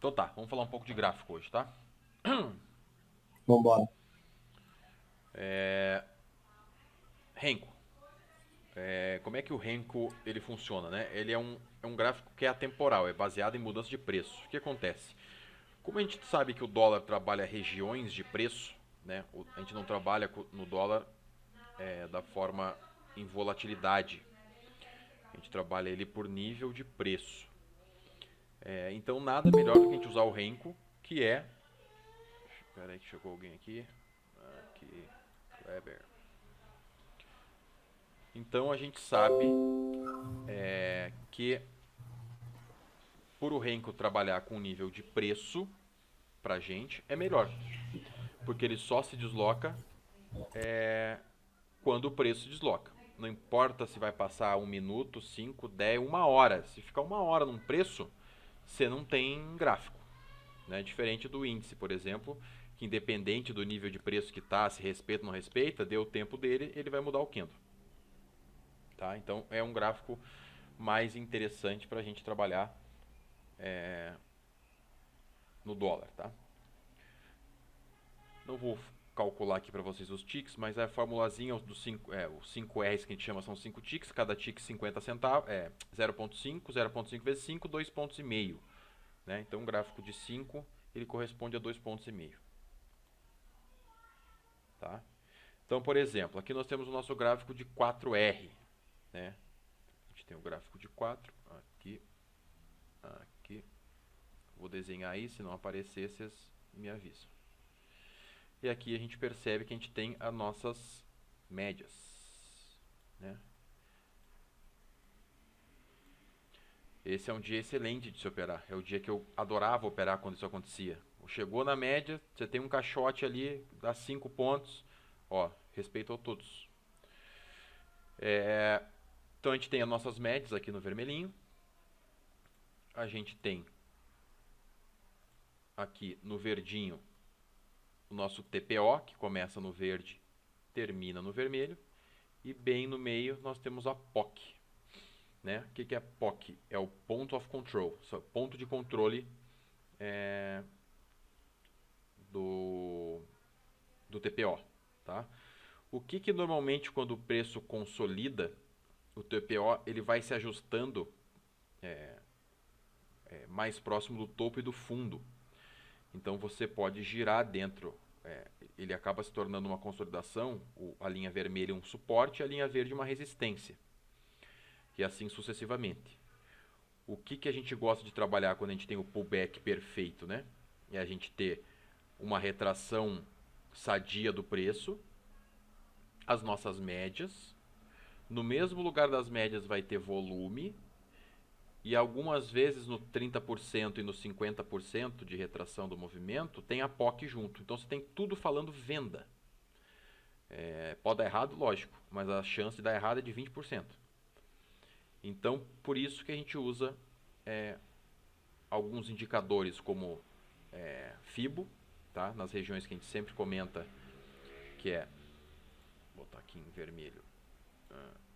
Então tá, vamos falar um pouco de gráfico hoje, tá? Vambora. Renko. Como é que o Renko ele funciona, né? Ele é um gráfico que é atemporal, é baseado em mudança de preço. O que acontece? Como a gente sabe que o dólar trabalha regiões de preço, né? A gente não trabalha no dólar da forma em volatilidade. A gente trabalha ele por nível de preço. Então nada melhor do que a gente usar o Renko, que é... Espera aí que chegou alguém aqui. Aqui, Kleber. Então a gente sabe que por o Renko trabalhar com nível de preço pra gente é melhor, porque ele só se desloca quando o preço desloca. Não importa se vai passar 1 minuto, 5, 10, 1 hora. Se ficar 1 hora num preço, você não tem gráfico. Né? Diferente do índice, por exemplo, que independente do nível de preço que está, se respeita ou não respeita, deu o tempo dele, ele vai mudar o candle. Tá? Então é um gráfico mais interessante para a gente trabalhar no dólar. Tá? Não vou calcular aqui para vocês os ticks, mas a formulazinha dos 5, os 5 R's que a gente chama são 5 ticks, cada tick 50 centavos, 0.5, 0.5 vezes 5, 2 pontos e meio. Né? Então um gráfico de 5, ele corresponde a 2 pontos e meio. Tá? Então, por exemplo, aqui nós temos o nosso gráfico de 4R. Né? A gente tem o gráfico de 4, aqui, aqui. Vou desenhar aí, se não aparecer, vocês me avisam. E aqui a gente percebe que a gente tem as nossas médias. Né? Esse é um dia excelente de se operar. É o dia que eu adorava operar quando isso acontecia. Chegou na média, você tem um caixote ali, dá 5 pontos. Ó, respeitou todos. Então a gente tem as nossas médias aqui no vermelhinho. A gente tem aqui no verdinho o nosso TPO, que começa no verde, termina no vermelho. E bem no meio nós temos a POC. Né? O que é POC? É o Point of Control, ponto de controle do, do TPO. Tá? O que normalmente quando o preço consolida, o TPO ele vai se ajustando mais próximo do topo e do fundo. Então você pode girar dentro, ele acaba se tornando uma consolidação, a linha vermelha um suporte e a linha verde uma resistência. E assim sucessivamente. O que a gente gosta de trabalhar quando a gente tem o pullback perfeito, né? É a gente ter uma retração sadia do preço, as nossas médias. No mesmo lugar das médias vai ter volume. E algumas vezes no 30% e no 50% de retração do movimento tem a POC junto. Então você tem tudo falando venda. Pode dar errado, lógico, mas a chance de dar errado é de 20%. Então por isso que a gente usa alguns indicadores como FIBO, tá? Nas regiões que a gente sempre comenta, que vou botar aqui em vermelho,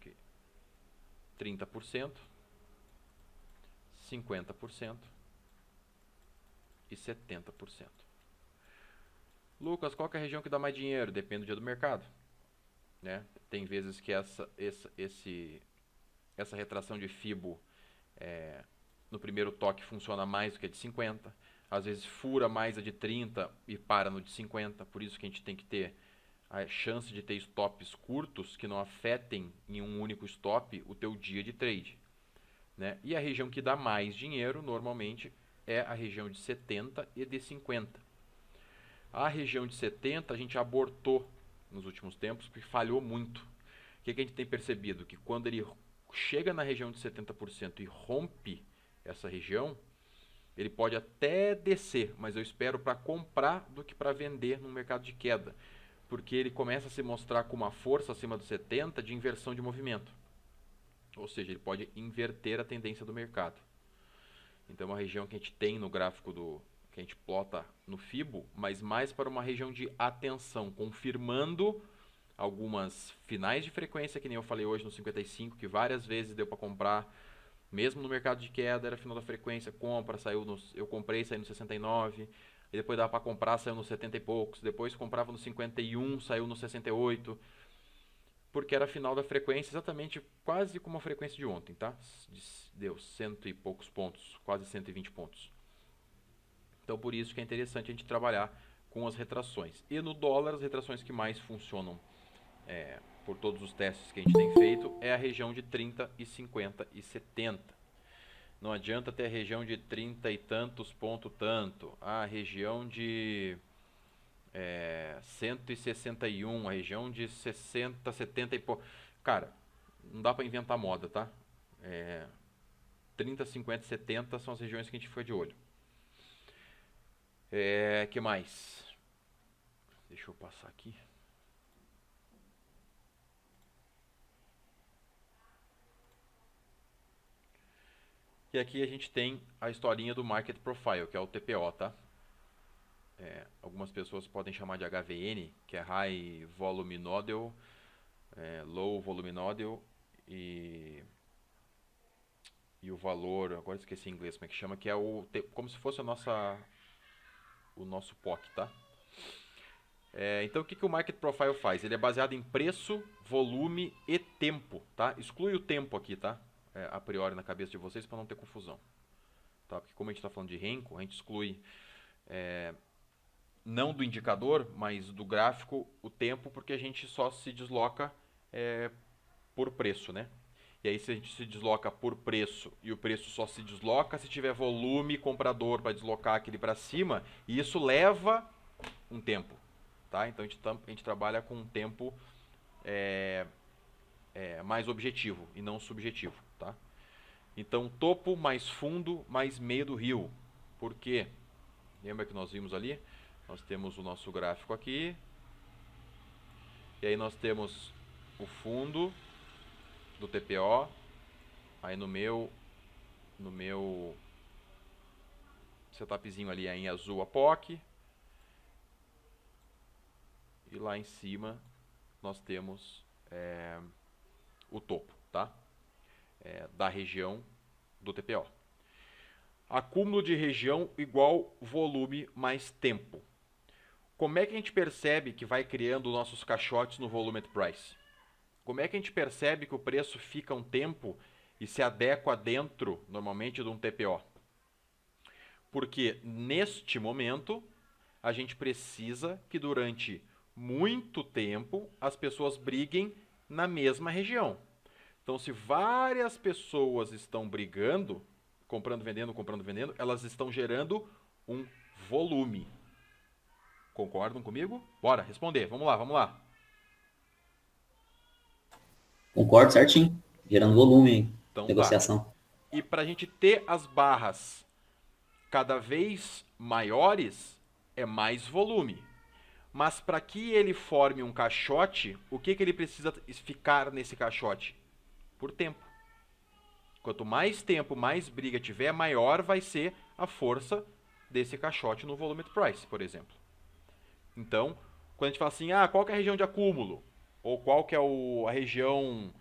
aqui, 30%, 50% e 70%. Lucas, qual que é a região que dá mais dinheiro? Depende do dia do mercado. Né? Tem vezes que essa retração de FIBO no primeiro toque funciona mais do que a de 50. Às vezes fura mais a de 30 e para no de 50. Por isso que a gente tem que ter a chance de ter stops curtos que não afetem em um único stop o teu dia de trade. Né? E a região que dá mais dinheiro normalmente é a região de 70 e de 50. A região de 70 a gente abortou nos últimos tempos porque falhou muito. O que a gente tem percebido? Que quando ele chega na região de 70% e rompe essa região, ele pode até descer, mas eu espero para comprar do que para vender no mercado de queda, porque ele começa a se mostrar com uma força acima dos 70 de inversão de movimento. Ou seja, ele pode inverter a tendência do mercado. Então, é uma região que a gente tem no gráfico que a gente plota no FIBO, mas mais para uma região de atenção, confirmando algumas finais de frequência, que nem eu falei hoje no 55, que várias vezes deu para comprar Mesmo no mercado de queda, era final da frequência, compra, eu comprei, saiu no 69, e depois dava para comprar, saiu no 70 e poucos, depois comprava no 51, saiu no 68, porque era final da frequência, exatamente quase como a frequência de ontem, tá? Deu cento e poucos pontos, quase 120 pontos. Então, por isso que é interessante a gente trabalhar com as retrações. E no dólar, as retrações que mais funcionam por todos os testes que a gente tem feito é a região de 30 e 50 e 70. Não adianta ter a região de 30 e tantos ponto tanto. A região de 161, a região de 60, 70 e pouco. Cara, não dá para inventar moda, tá? 30, 50 e 70 são as regiões que a gente fica de olho. Que mais? Deixa eu passar aqui. E aqui a gente tem a historinha do Market Profile, que é o TPO, tá? Algumas pessoas podem chamar de HVN, que é High Volume Nodal, Low Volume Nodal e o valor, agora esqueci em inglês como é que chama, que é como se fosse o nosso POC, tá? Então o que o Market Profile faz? Ele é baseado em preço, volume e tempo, tá? Exclui o tempo aqui, tá? A priori na cabeça de vocês para não ter confusão, tá? Porque como a gente está falando de Renko, a gente exclui não do indicador, mas do gráfico, o tempo, porque a gente só se desloca por preço, né? E aí se a gente se desloca por preço e o preço só se desloca se tiver volume comprador para deslocar aquele para cima, e isso leva um tempo, tá? Então a gente trabalha com um tempo mais objetivo e não subjetivo, tá? Então topo mais fundo mais meio do rio. Por quê? Lembra que nós vimos ali? Nós temos o nosso gráfico aqui. E aí nós temos o fundo do TPO. Aí no meu setupzinho ali é em azul a POC. E lá em cima nós temos o topo, tá? Da região do TPO. Acúmulo de região igual volume mais tempo. Como é que a gente percebe que vai criando nossos caixotes no volume at price? Como é que a gente percebe que o preço fica um tempo e se adequa dentro, normalmente, de um TPO? Porque neste momento a gente precisa que durante muito tempo as pessoas briguem na mesma região. Então, se várias pessoas estão brigando, comprando, vendendo, elas estão gerando um volume. Concordam comigo? Bora responder. Vamos lá. Concordo certinho. Gerando volume, Então tá. negociação. E para a gente ter as barras cada vez maiores, é mais volume. Mas para que ele forme um caixote, o que ele precisa ficar nesse caixote? Por tempo. Quanto mais tempo, mais briga tiver, maior vai ser a força desse caixote no volume at price, por exemplo. Então, quando a gente fala assim, qual que é a região de acúmulo? Ou qual que é a região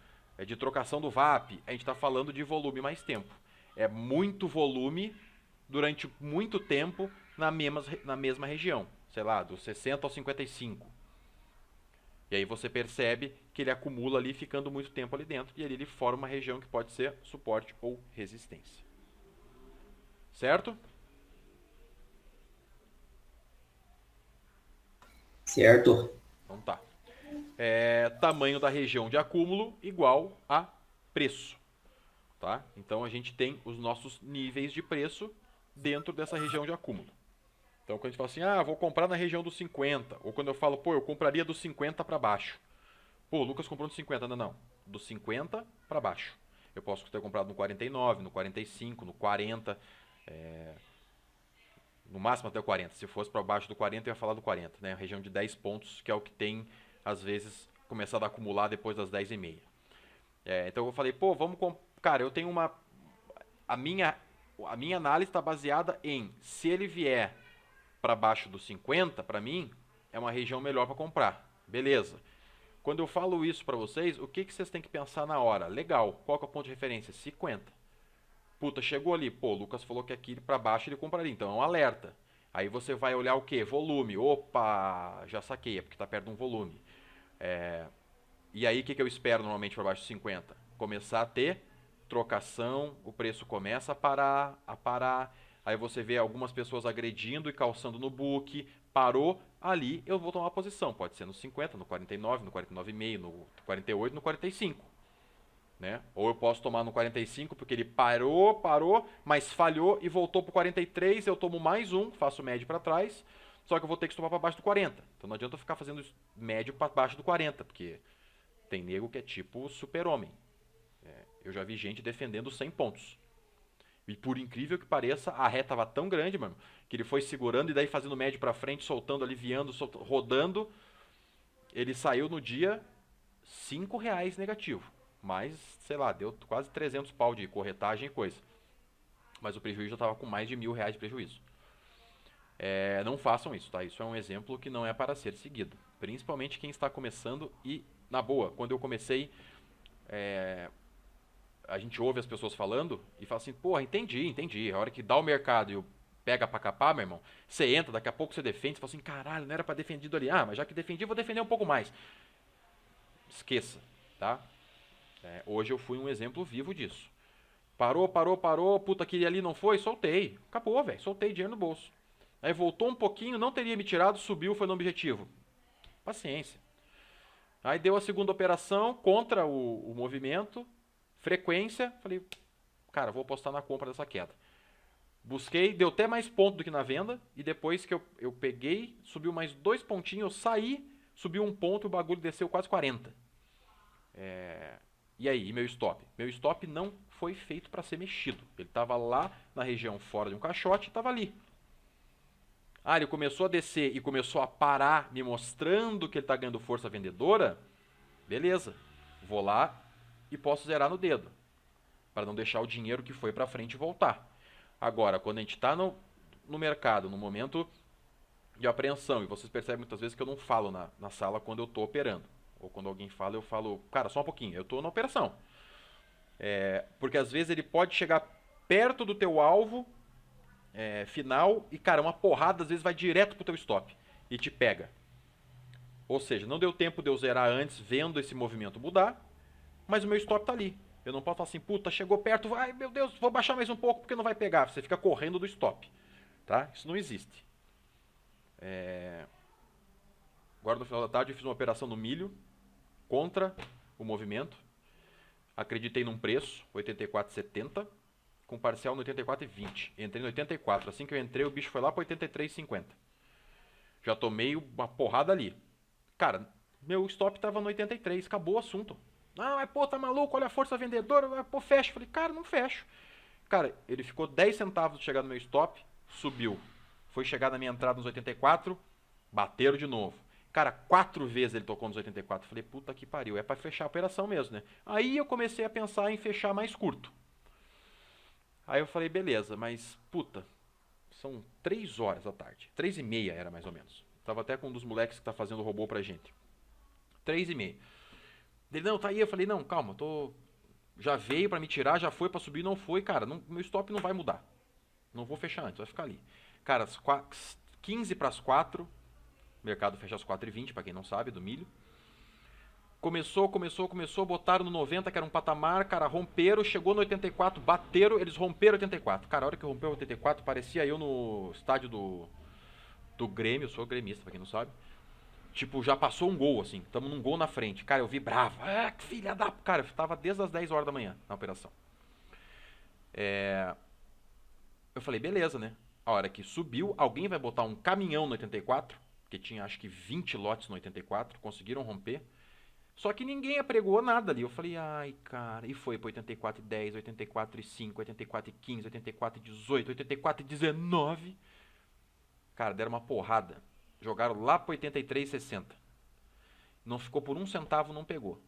de trocação do VAP? A gente está falando de volume mais tempo. É muito volume durante muito tempo na mesma região. Sei lá, dos 60 aos 55. E aí você percebe que ele acumula ali, ficando muito tempo ali dentro. E ali ele forma uma região que pode ser suporte ou resistência. Certo? Certo. Então tá. Tamanho da região de acúmulo igual a preço. Tá? Então a gente tem os nossos níveis de preço dentro dessa região de acúmulo. Então quando a gente fala assim, vou comprar na região dos 50, ou quando eu falo, eu compraria dos 50 para baixo. Pô, o Lucas comprou dos 50, não. Dos 50 para baixo. Eu posso ter comprado no 49, no 45, no 40, no máximo até o 40. Se fosse para baixo do 40, eu ia falar do 40, né? A região de 10 pontos, que é o que tem, às vezes, começado a acumular depois das 10,5. Então eu falei, cara, eu tenho a minha análise está baseada em, se ele vier para baixo dos 50, para mim, é uma região melhor para comprar. Beleza. Quando eu falo isso para vocês, o que vocês têm que pensar na hora? Legal, qual que é o ponto de referência? 50. Puta, chegou ali, pô, o Lucas falou que aqui pra baixo ele compraria, então é um alerta. Aí você vai olhar o que? Volume. Opa, já saquei, é porque tá perto de um volume. E aí o que eu espero normalmente para baixo de 50? Começar a ter trocação, o preço começa a parar. Aí você vê algumas pessoas agredindo e calçando no book. Parou, ali eu vou tomar uma posição. Pode ser no 50, no 49, no 49,5, no 48, no 45. Né? Ou eu posso tomar no 45 porque ele parou, mas falhou e voltou pro 43, eu tomo mais um, faço médio para trás, só que eu vou ter que tomar para baixo do 40. Então não adianta eu ficar fazendo médio para baixo do 40, porque tem nego que é tipo super-homem. Eu já vi gente defendendo 100 pontos. E por incrível que pareça, a ré tava tão grande, mano, que ele foi segurando e daí fazendo médio para frente, soltando, aliviando, rodando. Ele saiu no dia R$ 5 negativo. Mas, sei lá, deu quase 300 pau de corretagem e coisa. Mas o prejuízo já estava com mais de R$ 1.000 de prejuízo. Não façam isso, tá? Isso é um exemplo que não é para ser seguido. Principalmente quem está começando e, na boa, quando eu comecei, a gente ouve as pessoas falando e fala assim, porra, entendi. A hora que dá o mercado e pega pra capar, meu irmão, você entra, daqui a pouco você defende, você fala assim, caralho, não era pra defendido ali. Ah, mas já que defendi, vou defender um pouco mais. Esqueça, tá? Hoje eu fui um exemplo vivo disso. Parou, puta, aquele ali não foi, soltei. Acabou, velho, soltei dinheiro no bolso. Aí voltou um pouquinho, não teria me tirado, subiu, foi no objetivo. Paciência. Aí deu a segunda operação contra o movimento, frequência, falei, cara, vou apostar na compra dessa queda. Busquei, deu até mais ponto do que na venda, e depois que eu peguei, subiu mais 2 pontinhos, eu saí, subiu um ponto e o bagulho desceu quase 40. E aí, meu stop? Meu stop não foi feito para ser mexido. Ele estava lá na região fora de um caixote e estava ali. Ah, ele começou a descer e começou a parar, me mostrando que ele está ganhando força vendedora. Beleza, vou lá e posso zerar no dedo, para não deixar o dinheiro que foi para frente voltar. Agora, quando a gente está no mercado, no momento de apreensão, e vocês percebem muitas vezes que eu não falo na sala quando eu estou operando. Ou quando alguém fala, eu falo, cara, só um pouquinho, eu estou na operação. Porque às vezes ele pode chegar perto do teu alvo final e, cara, uma porrada às vezes vai direto pro teu stop e te pega. Ou seja, não deu tempo de eu zerar antes vendo esse movimento mudar, mas o meu stop tá ali. Eu não posso falar assim, puta, chegou perto, vai, meu Deus, vou baixar mais um pouco porque não vai pegar. Você fica correndo do stop, tá? Isso não existe. Agora no final da tarde eu fiz uma operação no milho contra o movimento. Acreditei num preço, 84,70, com parcial no 84,20. Entrei no 84. Assim que eu entrei, o bicho foi lá para 83,50. Já tomei uma porrada ali. Cara, meu stop tava no 83, acabou o assunto. Ah, mas pô, tá maluco, olha a força vendedora, pô, fecha. Falei, cara, não fecho. Cara, ele ficou 10 centavos de chegar no meu stop, subiu. Foi chegar na minha entrada nos 84, bateram de novo. Cara, 4 vezes ele tocou nos 84. Falei, puta que pariu, é pra fechar a operação mesmo, né? Aí eu comecei a pensar em fechar mais curto. Aí eu falei, beleza, mas puta, são 3 horas da tarde. 3h30 era mais ou menos. Tava até com um dos moleques que tá fazendo robô pra gente. 3h30. Ele, não, tá aí. Eu falei, não, calma, já veio pra me tirar, já foi pra subir, não foi, cara. Meu stop não vai mudar. Não vou fechar antes, vai ficar ali. Cara, 15 para as 4. O mercado fecha às 4h20, pra quem não sabe, do milho. Começou, botaram no 90, que era um patamar, cara, romperam, chegou no 84, bateram, eles romperam 84. Cara, a hora que rompeu 84, parecia eu no estádio do Grêmio, eu sou gremista, pra quem não sabe. Tipo, já passou um gol, assim, tamo num gol na frente. Cara, eu vibrava, que filha da... Cara, eu tava desde as 10 horas da manhã na operação. Eu falei, beleza, né? A hora que subiu, alguém vai botar um caminhão no 84, que tinha acho que 20 lotes no 84, conseguiram romper. Só que ninguém apregou nada ali. Eu falei, ai, cara. E foi pro 84,10, 84,5, 84,15, 84,18, 84,19. Cara, deram uma porrada. Jogaram lá pro 83,60. Não ficou por um centavo, não pegou.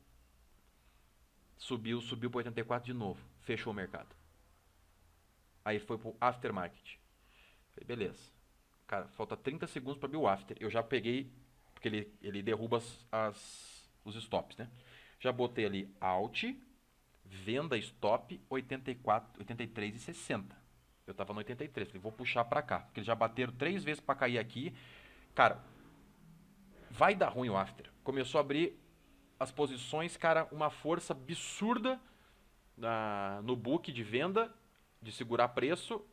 Subiu pro 84 de novo. Fechou o mercado. Aí foi pro aftermarket. Falei, beleza. Cara, falta 30 segundos para abrir o after. Eu já peguei, porque ele derruba os stops, né? Já botei ali Alt, Venda stop 84, 83,60. Eu tava no 83, falei, vou puxar pra cá, porque eles já bateram 3 vezes pra cair aqui. Cara, vai dar ruim o after. Começou a abrir as posições, cara, uma força absurda no book de venda, de segurar preço,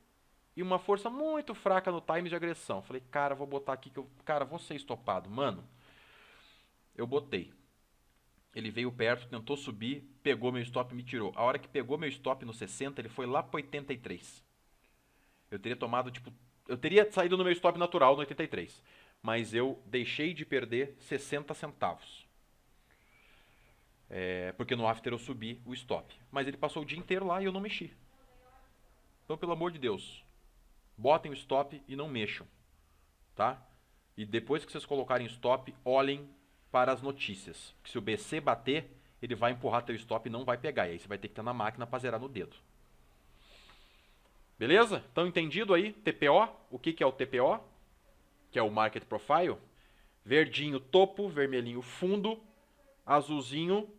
e uma força muito fraca no time de agressão. Falei, cara, vou botar aqui que eu, cara, vou ser estopado. Mano, eu botei. Ele veio perto, tentou subir, pegou meu stop e me tirou. A hora que pegou meu stop no 60, ele foi lá pro 83. Eu teria tomado, tipo, eu teria saído no meu stop natural no 83. Mas eu deixei de perder 60 centavos. Porque no after eu subi o stop. Mas ele passou o dia inteiro lá e eu não mexi. Então, pelo amor de Deus, botem o stop e não mexam, tá? E depois que vocês colocarem stop, olhem para as notícias. Que se o BC bater, ele vai empurrar teu stop e não vai pegar. E aí você vai ter que estar na máquina para zerar no dedo. Beleza? Então entendido aí? TPO. O que é o TPO? Que é o Market Profile. Verdinho topo, vermelhinho fundo, azulzinho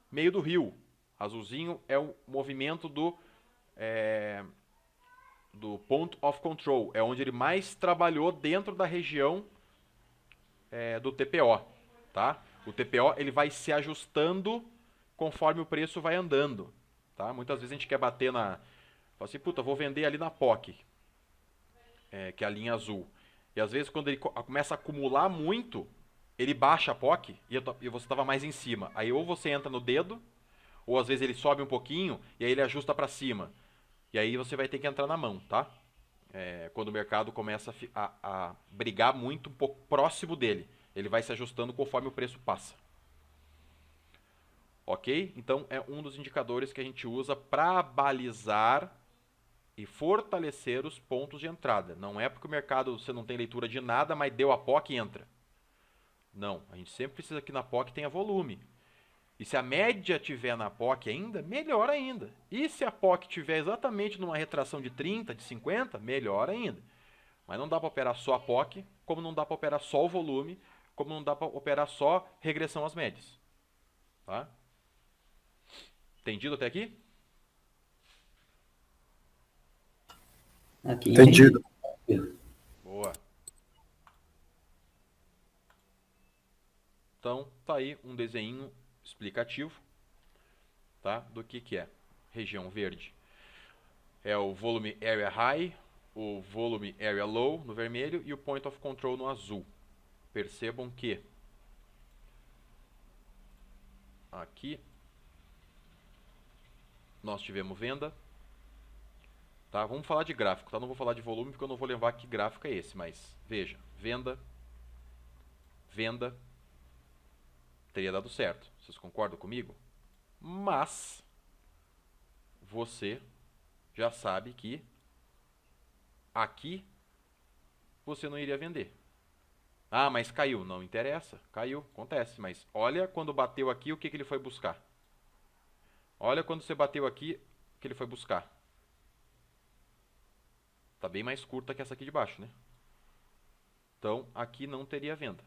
meio do rio. Azulzinho é o movimento do point of control. É onde ele mais trabalhou dentro da região do TPO. Tá? O TPO ele vai se ajustando conforme o preço vai andando. Tá? Muitas vezes a gente quer bater na... Fala assim, puta, vou vender ali na POC, que é a linha azul. E às vezes quando ele começa a acumular muito, ele baixa a POC e você estava mais em cima. Aí ou você entra no dedo, ou às vezes ele sobe um pouquinho e aí ele ajusta para cima. E aí você vai ter que entrar na mão, tá? Quando o mercado começa a brigar muito um pouco próximo dele. Ele vai se ajustando conforme o preço passa. Ok? Então é um dos indicadores que a gente usa para balizar e fortalecer os pontos de entrada. Não é porque o mercado você não tem leitura de nada, mas deu a POC e entra. Não, a gente sempre precisa que na POC tenha volume. E se a média tiver na POC ainda, melhor ainda. E se a POC tiver exatamente numa retração de 30, de 50, melhor ainda. Mas não dá para operar só a POC, como não dá para operar só o volume, como não dá para operar só regressão às médias. Tá? Entendido até aqui? Aqui Entendido. entendi. Boa. Então, tá aí um desenho explicativo, tá? Do que é região verde. É o volume area high, o volume area low no vermelho e o point of control no azul. Percebam que aqui nós tivemos venda. Tá? Vamos falar de gráfico, tá? Não vou falar de volume porque eu não vou levar que gráfico é esse, mas veja, venda, venda, teria dado certo. Vocês concordam comigo? Mas você já sabe que aqui você não iria vender. Ah, mas caiu. Não interessa. Caiu, acontece. Mas olha quando bateu aqui o que ele foi buscar. Olha quando você bateu aqui o que ele foi buscar. Tá bem mais curta que essa aqui de baixo, né? Então aqui não teria venda.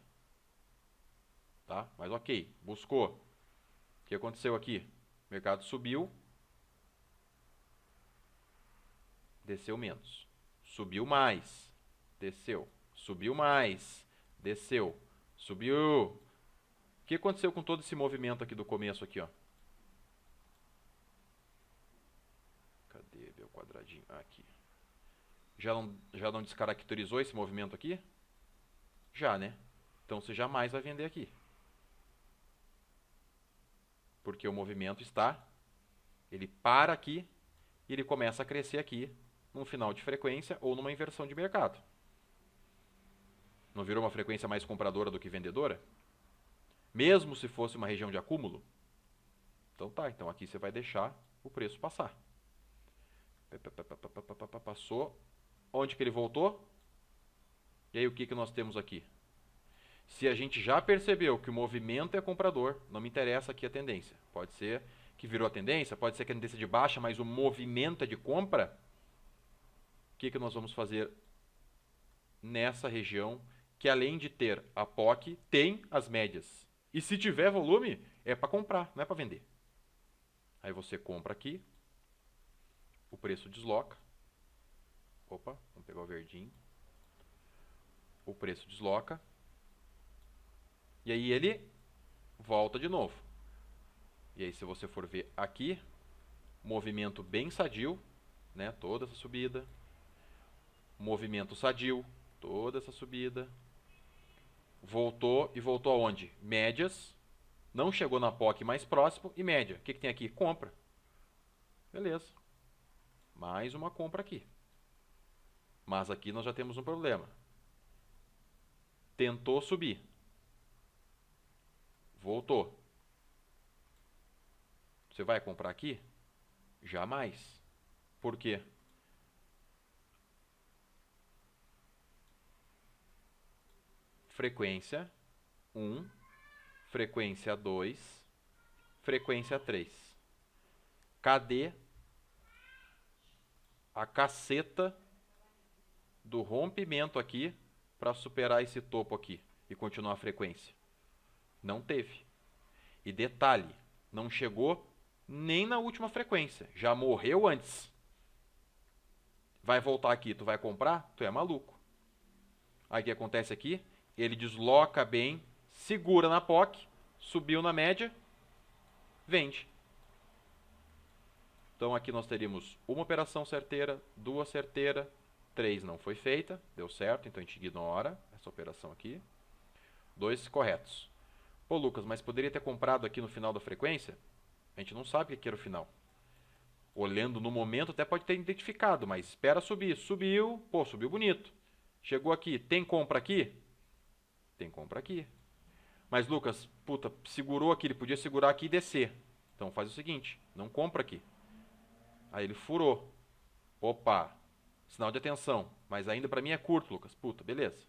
Tá? Mas ok, buscou. O que aconteceu aqui? O mercado subiu. Desceu menos. Subiu mais. Desceu. Subiu mais. Desceu. Subiu. O que aconteceu com todo esse movimento aqui do começo aqui, ó? Cadê meu quadradinho? Aqui. Já não descaracterizou esse movimento aqui? Já, né? Então você jamais vai vender aqui. Porque o movimento está... Ele para aqui e ele começa a crescer aqui num final de frequência ou numa inversão de mercado. Não virou uma frequência mais compradora do que vendedora? Mesmo se fosse uma região de acúmulo? Então tá, então aqui você vai deixar o preço passar. Passou. Onde que ele voltou? E aí o que nós temos aqui? Se a gente já percebeu que o movimento é comprador, não me interessa aqui a tendência. Pode ser que virou a tendência, pode ser que a tendência de baixa, mas o movimento é de compra. O que nós vamos fazer nessa região que além de ter a POC, tem as médias. E se tiver volume, é para comprar, não é para vender. Aí você compra aqui, o preço desloca. Opa, vamos pegar o verdinho. O preço desloca. E aí ele volta de novo. E aí se você for ver aqui, movimento bem sadio, né? Toda essa subida. Movimento sadio, toda essa subida. Voltou e voltou aonde? Médias. Não chegou na POC mais próximo e média. O que tem aqui? Compra. Beleza. Mais uma compra aqui. Mas aqui nós já temos um problema. Tentou subir. Voltou. Você vai comprar aqui? Jamais. Por quê? Frequência 1, frequência 2, frequência 3. Cadê a caceta do rompimento aqui para superar esse topo aqui e continuar a frequência? Não teve. E detalhe, não chegou nem na última frequência. Já morreu antes. Vai voltar aqui, tu vai comprar? Tu é maluco. Aí o que acontece aqui? Ele desloca bem, segura na POC, subiu na média, vende. Então aqui nós teríamos uma operação certeira, duas certeiras, 3 não foi feita, deu certo, então a gente ignora essa operação aqui. 2 corretos. Pô, Lucas, mas poderia ter comprado aqui no final da frequência? A gente não sabe o que era o final. Olhando no momento até pode ter identificado, mas espera subir. Subiu, pô, subiu bonito. Chegou aqui, tem compra aqui? Tem compra aqui. Mas Lucas, puta, segurou aqui, ele podia segurar aqui e descer. Então faz o seguinte, não compra aqui. Aí ele furou. Opa, sinal de atenção. Mas ainda pra mim é curto, Lucas. Puta, beleza.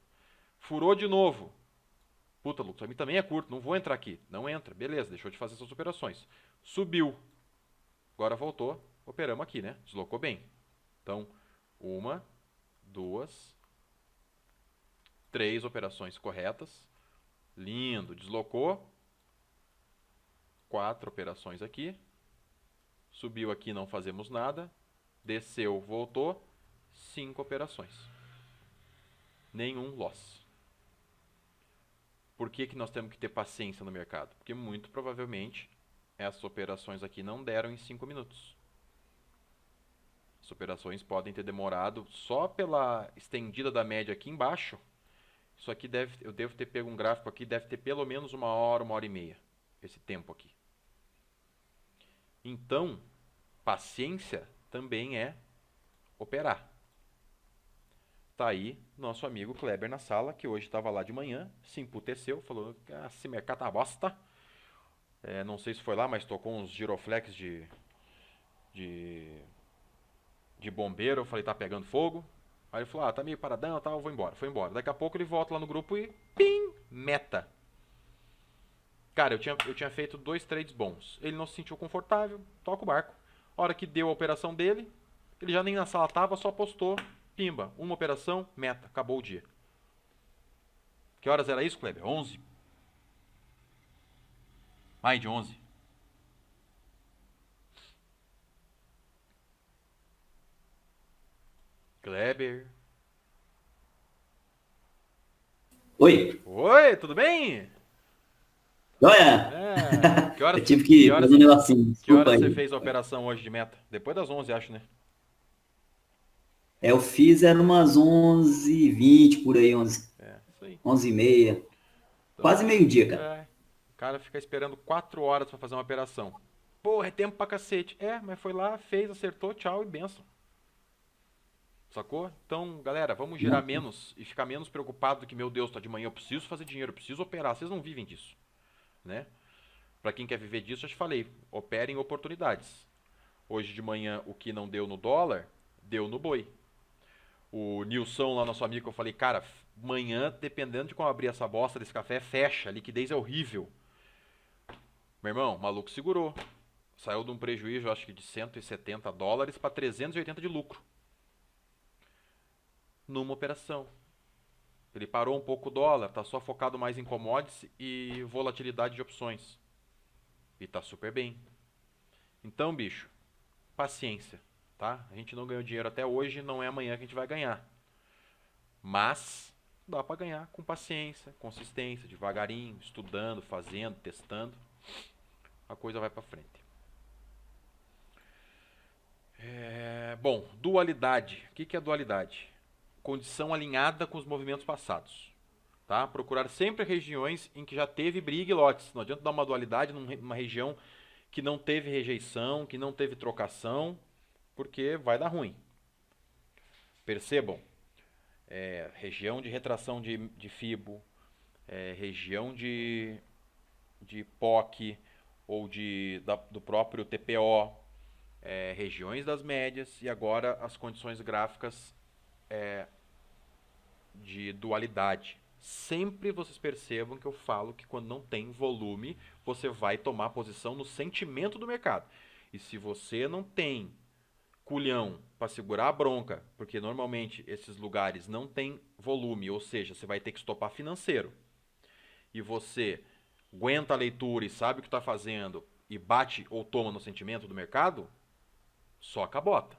Furou de novo. Puta, Lucas, pra mim também é curto, não vou entrar aqui. Não entra, beleza, deixou de fazer essas operações. Subiu. Agora voltou, operamos aqui, né? Deslocou bem. Então, 1, 2, 3 operações corretas. Lindo, deslocou. 4 operações aqui. Subiu aqui, não fazemos nada. Desceu, voltou. 5 operações. Nenhum loss. Por que nós temos que ter paciência no mercado? Porque muito provavelmente essas operações aqui não deram em 5 minutos. As operações podem ter demorado só pela estendida da média aqui embaixo. Isso aqui eu devo ter pego um gráfico aqui, deve ter pelo menos 1 hora e meia. Esse tempo aqui. Então, paciência também é operar. Tá aí nosso amigo Kleber na sala, que hoje estava lá de manhã, se emputeceu, falou que esse mercado tá bosta. Não sei se foi lá, mas tocou uns giroflex de bombeiro. Eu falei, tá pegando fogo. Aí ele falou, tá meio paradão, tá, eu vou embora. Foi embora. Daqui a pouco ele volta lá no grupo e pim, meta. Cara, eu tinha feito 2 trades bons. Ele não se sentiu confortável, toca o barco. A hora que deu a operação dele, ele já nem na sala tava, só postou, pimba, uma operação, meta, acabou o dia. Que horas era isso, Kleber? 11? Mais de 11. Kleber. Oi, Oi, tudo bem? olha! Que horas, Eu tive que fazer um negocinho, que desculpa horas você aí. fez a operação hoje de meta? Depois das 11, acho, né? Eu fiz, era umas 11h20, por aí, 11, Isso aí. 11h30. Quase Então, meio-dia, cara. o cara fica esperando 4 horas pra fazer uma operação. Porra, é tempo pra cacete. Mas foi lá, fez, acertou, tchau e benção. Sacou? Então, galera, vamos girar menos e ficar menos preocupado do que, meu Deus, tá de manhã, eu preciso fazer dinheiro, eu preciso operar. Vocês não vivem disso, né? Pra quem quer viver disso, eu te falei, operem oportunidades. Hoje de manhã, o que não deu no dólar, deu no boi. O Nilson, lá, nosso amigo, que eu falei, cara, amanhã, dependendo de como abrir essa bosta desse café, fecha, a liquidez é horrível. Meu irmão, o maluco segurou. Saiu de um prejuízo, acho que de $170 para 380 de lucro. Numa operação. Ele parou um pouco o dólar, tá só focado mais em commodities e volatilidade de opções. E tá super bem. Então, bicho, paciência, tá? A gente não ganhou dinheiro até hoje, não é amanhã que a gente vai ganhar. Mas dá para ganhar com paciência, consistência, devagarinho, estudando, fazendo, testando. A coisa vai para frente. Bom, dualidade. O que é dualidade? Condição alinhada com os movimentos passados. Tá? Procurar sempre regiões em que já teve briga e lotes. Não adianta dar uma dualidade numa região que não teve rejeição, que não teve trocação, porque vai dar ruim. Percebam, região de retração de FIBO, região de POC ou do próprio TPO, regiões das médias e agora as condições gráficas de dualidade. Sempre vocês percebam que eu falo que quando não tem volume, você vai tomar posição no sentimento do mercado. E se você não tem culhão para segurar a bronca, porque normalmente esses lugares não tem volume, ou seja, você vai ter que estopar financeiro, e você aguenta a leitura e sabe o que está fazendo e bate ou toma no sentimento do mercado, só cabota.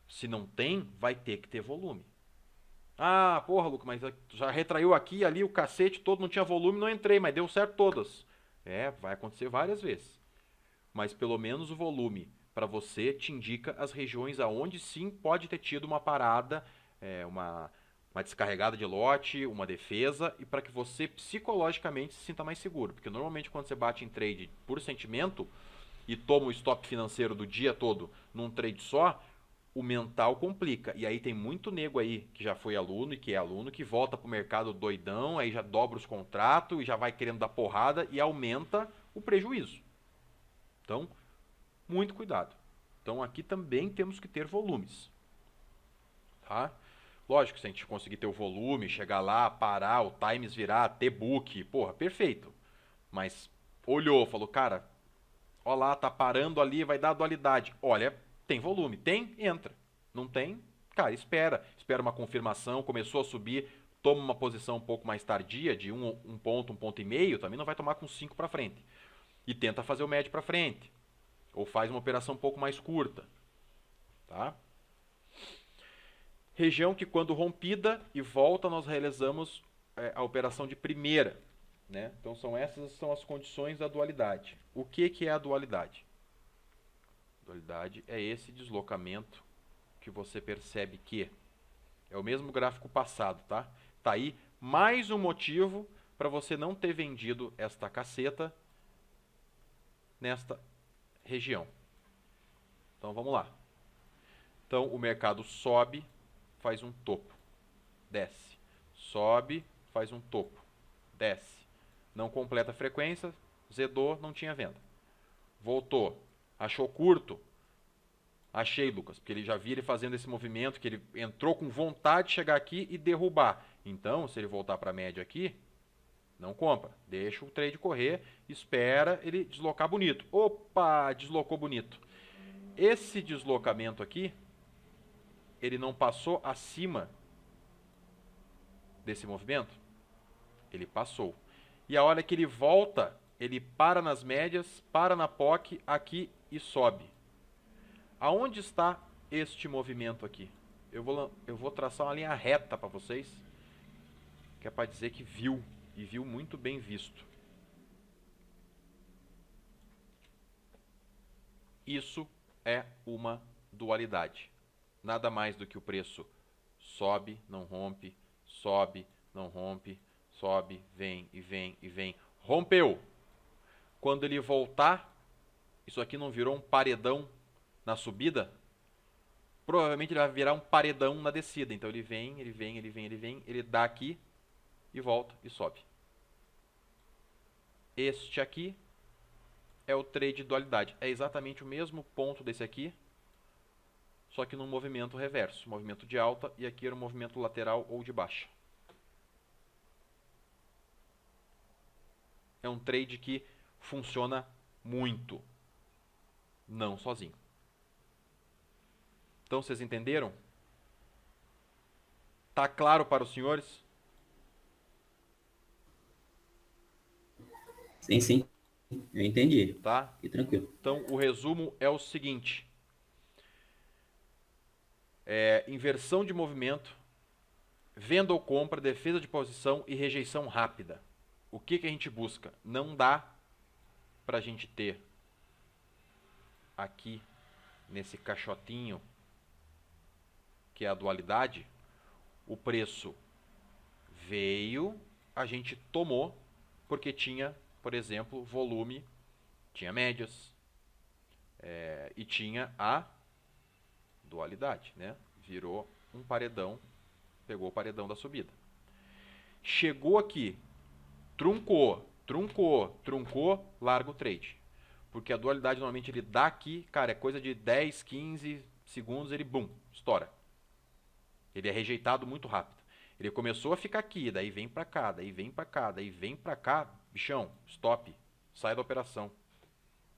Se não tem, vai ter que ter volume. Ah, porra, Luca, mas já retraiu aqui e ali o cacete todo, não tinha volume, não entrei, mas deu certo todas. Vai acontecer várias vezes. Mas pelo menos o volume para você te indica as regiões aonde sim pode ter tido uma parada, uma descarregada de lote, uma defesa, e para que você psicologicamente se sinta mais seguro. Porque normalmente quando você bate em trade por sentimento e toma o stop financeiro do dia todo num trade só, o mental complica. E aí tem muito nego aí que já foi aluno e que é aluno, que volta pro mercado doidão, aí já dobra os contratos e já vai querendo dar porrada e aumenta o prejuízo. Então, muito cuidado. Então aqui também temos que ter volumes. Tá? Lógico, se a gente conseguir ter o volume, chegar lá, parar, o times virar, ter book, porra, perfeito. Mas olhou, falou, cara, ó lá, tá parando ali, vai dar dualidade. Olha, tem volume. Tem? Entra. Não tem? Cara, espera. Espera uma confirmação, começou a subir, toma uma posição um pouco mais tardia, de um ponto e meio, também não vai tomar com 5 para frente. E tenta fazer o médio para frente. Ou faz uma operação um pouco mais curta. Tá? Região que quando rompida e volta, nós realizamos a operação de primeira. Né? Então essas são as condições da dualidade. O que é a dualidade? Dualidade é esse deslocamento que você percebe que é o mesmo gráfico passado, tá? Tá aí mais um motivo para você não ter vendido esta caceta nesta região. Então vamos lá. Então o mercado sobe, faz um topo, desce. Sobe, faz um topo, desce. Não completa a frequência, zedou, não tinha venda. Voltou, achou curto. Achei, Lucas, porque ele já via ele fazendo esse movimento, que ele entrou com vontade de chegar aqui e derrubar. Então, se ele voltar para a média aqui, não compra. Deixa o trade correr, espera ele deslocar bonito. Opa, deslocou bonito. Esse deslocamento aqui, ele não passou acima desse movimento? Ele passou. E a hora que ele volta, ele para nas médias, para na POC aqui e sobe. Aonde está este movimento aqui? Eu vou traçar uma linha reta para vocês, que é para dizer que viu, e viu muito bem visto. Isso é uma dualidade. Nada mais do que o preço sobe, não rompe, sobe, não rompe, sobe, vem e vem e vem. Rompeu. Quando ele voltar, isso aqui não virou um paredão na subida? Provavelmente ele vai virar um paredão na descida. Então ele vem, ele vem, ele vem, ele vem, ele dá aqui e volta e sobe. Este aqui é o trade de dualidade. É exatamente o mesmo ponto desse aqui, só que num movimento reverso. Movimento de alta e aqui era um movimento lateral ou de baixa. É um trade que funciona muito. Não sozinho. Então vocês entenderam? Tá claro para os senhores? Sim, sim. eu entendi. tá? Fique tranquilo. Então, o resumo é o seguinte: inversão de movimento, venda ou compra, defesa de posição e rejeição rápida. O que a gente busca? Não dá para a gente ter aqui nesse caixotinho que é a dualidade, o preço veio, a gente tomou porque tinha, por exemplo, volume, tinha médias e tinha a dualidade, né? Virou um paredão, pegou o paredão da subida. Chegou aqui, truncou, truncou, truncou, larga o trade. Porque a dualidade normalmente ele dá aqui, cara, é coisa de 10, 15 segundos, ele bum, estoura. Ele é rejeitado muito rápido. Ele começou a ficar aqui, daí vem pra cá, daí vem pra cá, daí vem pra cá, bichão, stop, sai da operação.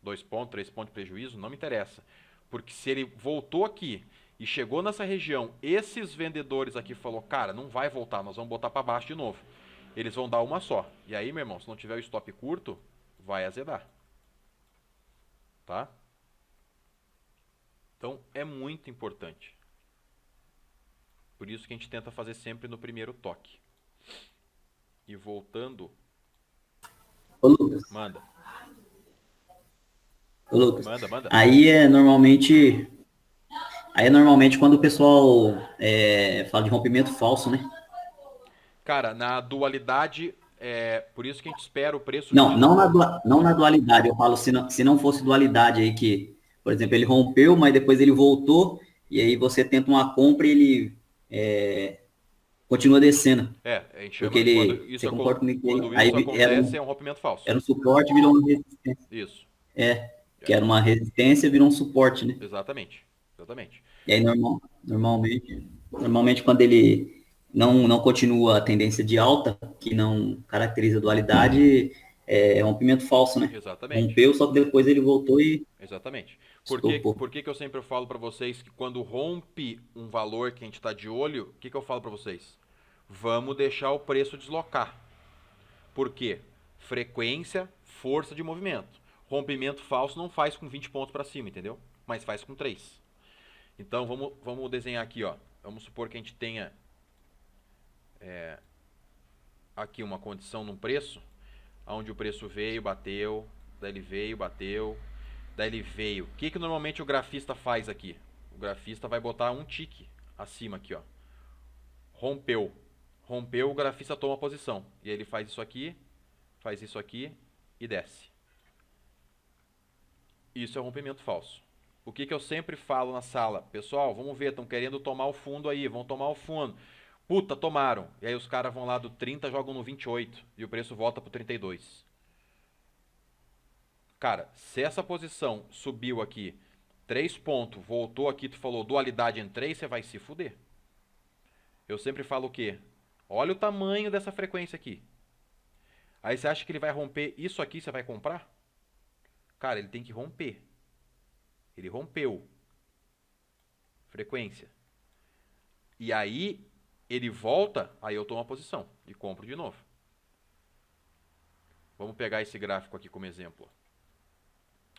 2 pontos, 3 pontos de prejuízo, não me interessa. Porque se ele voltou aqui e chegou nessa região, esses vendedores aqui falou, cara, não vai voltar, nós vamos botar pra baixo de novo. Eles vão dar uma só. E aí, meu irmão, se não tiver o stop curto, vai azedar. Tá? Então, é muito importante. Por isso que a gente tenta fazer sempre no primeiro toque. E voltando, Ô, Lucas, manda. ô, Lucas. Manda, manda. Aí é normalmente quando o pessoal fala de rompimento falso, né? Cara, na dualidade, por isso que a gente espera o preço Não, deslocou. não na dualidade. Eu falo se não fosse dualidade aí que, por exemplo, ele rompeu, mas depois ele voltou e aí você tenta uma compra e ele continua descendo. A gente Porque chama, você concorda comigo que quando aí isso acontece, é um rompimento falso. era um suporte, virou uma resistência. Isso. Que era uma resistência, virou um suporte, né? Exatamente. Exatamente. E aí normalmente quando ele não continua a tendência de alta, que não caracteriza a dualidade, é rompimento falso, né? Exatamente. Rompeu, só que depois ele voltou e Exatamente. estopou. Por que que eu sempre falo para vocês que quando rompe um valor que a gente está de olho, o que que eu falo para vocês? Vamos deixar o preço deslocar. Por quê? Frequência, força de movimento. Rompimento falso não faz com 20 pontos para cima, entendeu? Mas faz com 3. Então vamos desenhar aqui, ó. Vamos supor que a gente tenha aqui uma condição num preço, onde o preço veio, bateu, daí ele veio, bateu, daí ele veio. O que normalmente o grafista faz aqui? O grafista vai botar um tique acima aqui, ó. Rompeu. Rompeu, o grafista toma a posição. E aí ele faz isso aqui e desce. Isso é rompimento falso. O que eu sempre falo na sala? Pessoal, vamos ver, estão querendo tomar o fundo aí, vão tomar o fundo. Puta, tomaram. E aí os caras vão lá do 30, jogam no 28 e o preço volta pro 32. Cara, se essa posição subiu aqui 3 pontos, voltou aqui, tu falou dualidade em 3, você vai se fuder. Eu sempre falo o quê? Olha o tamanho dessa frequência aqui. Aí você acha que ele vai romper isso aqui, você vai comprar? Cara, ele tem que romper. Ele rompeu. Frequência. E aí, ele volta, aí eu tomo a posição e compro de novo. Vamos pegar esse gráfico aqui como exemplo.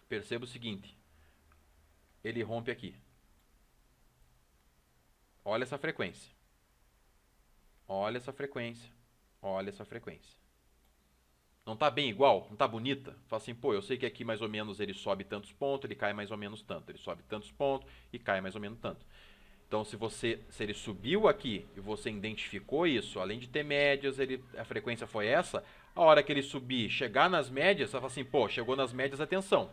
Perceba o seguinte. Ele rompe aqui. Olha essa frequência. Olha essa frequência. Olha essa frequência. Não está bem igual? Não está bonita? Fala assim, pô, eu sei que aqui mais ou menos ele sobe tantos pontos, ele cai mais ou menos tanto. Ele sobe tantos pontos e cai mais ou menos tanto. Então, se ele subiu aqui e você identificou isso, além de ter médias, a frequência foi essa, a hora que ele subir, chegar nas médias, você fala assim, pô, chegou nas médias, atenção.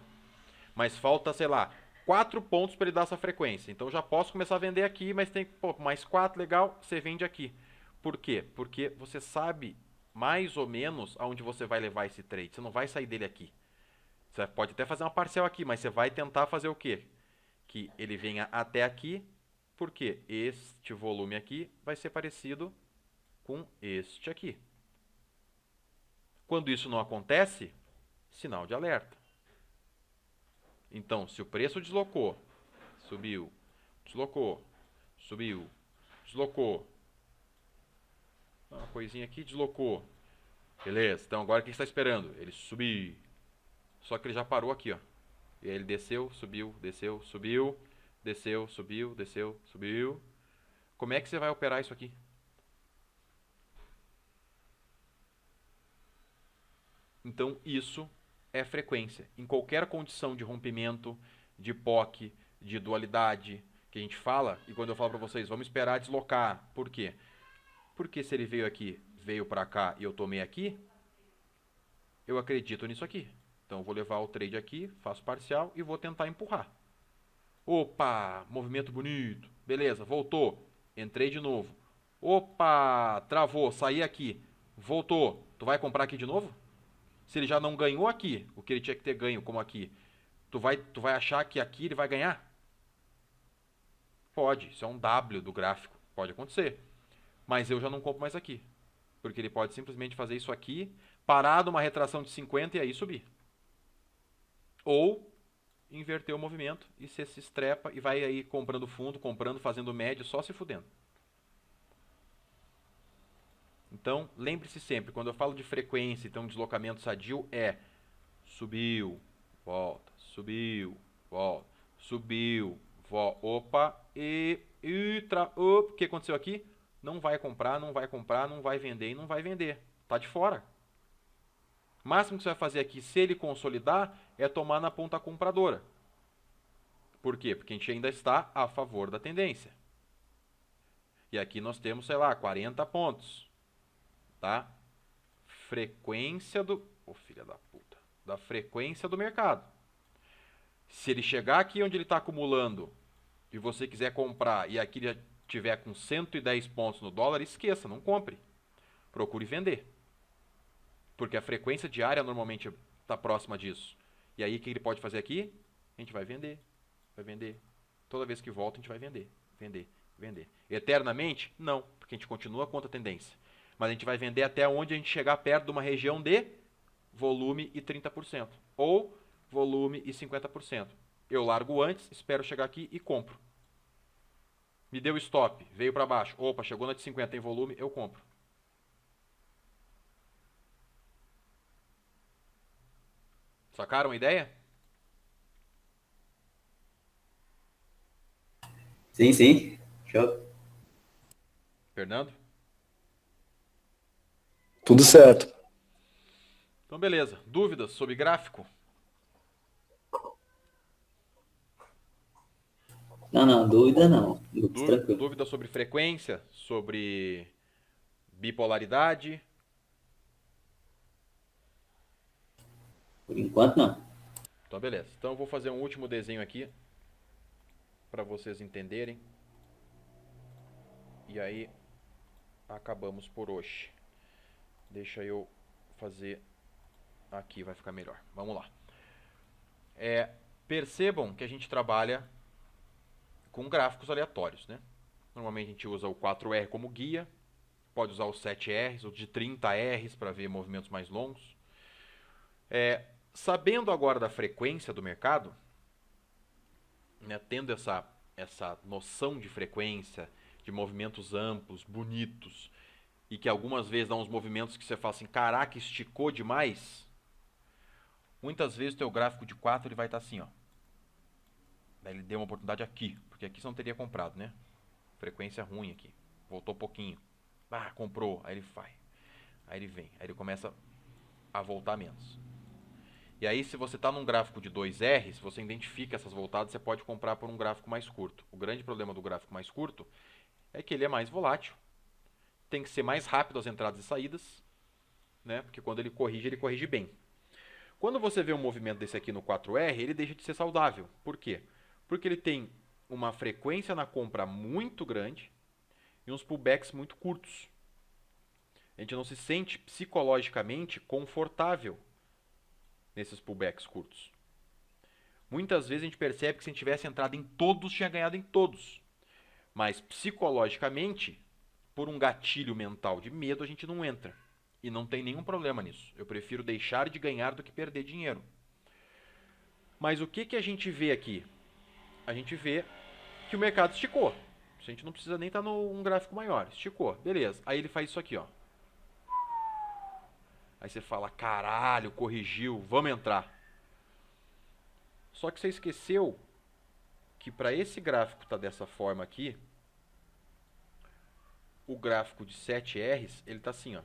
Mas falta, sei lá, 4 pontos para ele dar essa frequência. Então, já posso começar a vender aqui, mas tem, pô, mais 4, legal, você vende aqui. Por quê? Porque você sabe mais ou menos aonde você vai levar esse trade. Você não vai sair dele aqui. Você pode até fazer uma parcela aqui, mas você vai tentar fazer o quê? Que ele venha até aqui, porque este volume aqui vai ser parecido com este aqui. Quando isso não acontece, sinal de alerta. Então, se o preço deslocou, subiu, deslocou, subiu, deslocou, uma coisinha aqui, deslocou. Beleza, então agora o que está esperando? Ele subir, Só que ele já parou aqui, ó. E aí ele desceu, subiu, desceu, subiu, desceu, subiu, desceu, subiu. Como é que você vai operar isso aqui? Então isso é frequência. Em qualquer condição de rompimento, de POC, de dualidade que a gente fala, e quando eu falo para vocês, vamos esperar deslocar. Por quê? Porque se ele veio aqui, veio para cá e eu tomei aqui, eu acredito nisso aqui. Então eu vou levar o trade aqui, faço parcial e vou tentar empurrar. Opa, movimento bonito. Beleza, voltou. Entrei de novo. Opa, travou, saí aqui. Voltou. Tu vai comprar aqui de novo? Se ele já não ganhou aqui, o que ele tinha que ter ganho, como aqui, tu vai achar que aqui ele vai ganhar? Pode, isso é um W do gráfico. Pode acontecer. Mas eu já não compro mais aqui. Porque ele pode simplesmente fazer isso aqui, parar numa retração de 50 e aí subir. Ou inverter o movimento e você se estrepa e vai aí comprando fundo, comprando, fazendo médio, só se fudendo. Então, lembre-se sempre, quando eu falo de frequência, então deslocamento sadio é subiu, volta, subiu, volta, subiu, volta, opa, o que aconteceu aqui? Não vai comprar, não vai comprar, não vai vender e não vai vender. Tá de fora. O máximo que você vai fazer aqui, se ele consolidar, é tomar na ponta compradora. Por quê? Porque a gente ainda está a favor da tendência. E aqui nós temos, sei lá, 40 pontos. Tá? Frequência do... Ô, filha da puta. Da frequência do mercado. Se ele chegar aqui onde ele está acumulando e você quiser comprar e aqui ele tiver com 110 pontos no dólar, esqueça, não compre. Procure vender. Porque a frequência diária normalmente está próxima disso. E aí o que ele pode fazer aqui? A gente vai vender. Vai vender. Toda vez que volta a gente vai vender. Vender. Vender. Eternamente? Não. Porque a gente continua contra a tendência. Mas a gente vai vender até onde a gente chegar perto de uma região de volume e 30%. Ou volume e 50%. Eu largo antes, espero chegar aqui e compro. Me deu stop, veio para baixo. Opa, chegou na de 50, tem volume, eu compro. Sacaram a ideia? Sim, sim. Show. Fernando? Tudo certo. Então, beleza. Dúvidas sobre gráfico? Não, dúvida não. Lucas, tranquilo. Dúvida sobre frequência? Sobre bipolaridade? Por enquanto, não. Então, beleza. Então, eu vou fazer um último desenho aqui para vocês entenderem. E aí, acabamos por hoje. Deixa eu fazer aqui, vai ficar melhor. Vamos lá. Percebam que a gente trabalha com gráficos aleatórios, né? Normalmente a gente usa o 4R como guia, pode usar os 7Rs ou de 30Rs para ver movimentos mais longos. Sabendo agora da frequência do mercado, né, tendo essa noção de frequência, de movimentos amplos, bonitos, e que algumas vezes dá uns movimentos que você fala assim, caraca, esticou demais. Muitas vezes o teu gráfico de 4 ele vai estar assim, ó. Daí ele deu uma oportunidade aqui, porque aqui você não teria comprado, né? Frequência ruim aqui. Voltou pouquinho. Ah, comprou. Aí ele vai. Aí ele vem. Aí ele começa a voltar menos. E aí, se você está num gráfico de 2R, se você identifica essas voltadas, você pode comprar por um gráfico mais curto. O grande problema do gráfico mais curto é que ele é mais volátil. Tem que ser mais rápido as entradas e saídas, né? Porque quando ele corrige bem. Quando você vê um movimento desse aqui no 4R, ele deixa de ser saudável. Por quê? Porque ele tem uma frequência na compra muito grande e uns pullbacks muito curtos. A gente não se sente psicologicamente confortável nesses pullbacks curtos. Muitas vezes a gente percebe que se a gente tivesse entrado em todos, tinha ganhado em todos. Mas psicologicamente, por um gatilho mental de medo, a gente não entra. E não tem nenhum problema nisso. Eu prefiro deixar de ganhar do que perder dinheiro. Mas o que a gente vê aqui? A gente vê que o mercado esticou. A gente não precisa nem estar num gráfico maior. Esticou, beleza. Aí ele faz isso aqui, ó. Aí você fala, caralho, corrigiu, vamos entrar. Só que você esqueceu que para esse gráfico estar dessa forma aqui, o gráfico de 7Rs, ele tá assim, ó.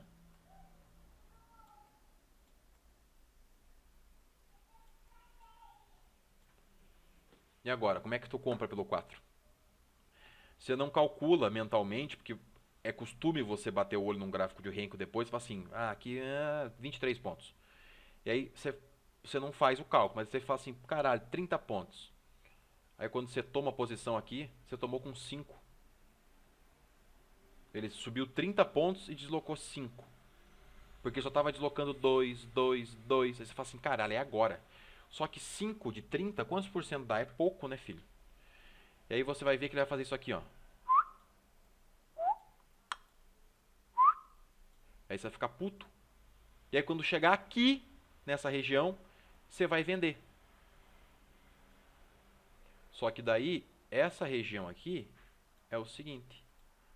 E agora, como é que tu compra pelo 4? Você não calcula mentalmente, porque é costume você bater o olho num gráfico de Renko depois e falar assim, aqui é 23 pontos. E aí você não faz o cálculo, mas você fala assim, caralho, 30 pontos. Aí quando você toma a posição aqui, você tomou com 5. Ele subiu 30 pontos e deslocou 5. Porque só estava deslocando 2, 2, 2. Aí você fala assim, caralho, é agora. Só que 5 de 30, quantos por cento dá? É pouco, né, filho? E aí você vai ver que ele vai fazer isso aqui, ó. Aí você vai ficar puto. E aí quando chegar aqui, nessa região, você vai vender. Só que daí, essa região aqui é o seguinte.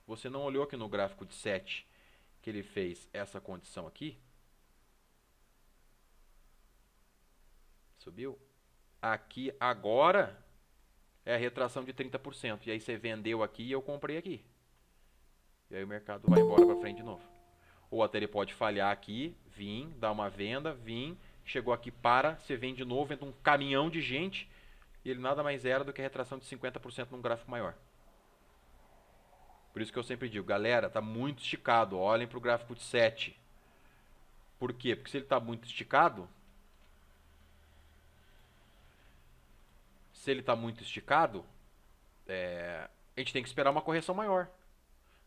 Você não olhou aqui no gráfico de 7 que ele fez essa condição aqui? Subiu? Aqui agora é a retração de 30%. E aí você vendeu aqui e eu comprei aqui. E aí o mercado vai embora para frente de novo. Ou até ele pode falhar aqui, vir, dar uma venda, vir, chegou aqui, para, você vende de novo, entra um caminhão de gente e ele nada mais era do que a retração de 50% num gráfico maior. Por isso que eu sempre digo, galera, tá muito esticado, olhem para o gráfico de 7. Por quê? Porque se ele está muito esticado, a gente tem que esperar uma correção maior.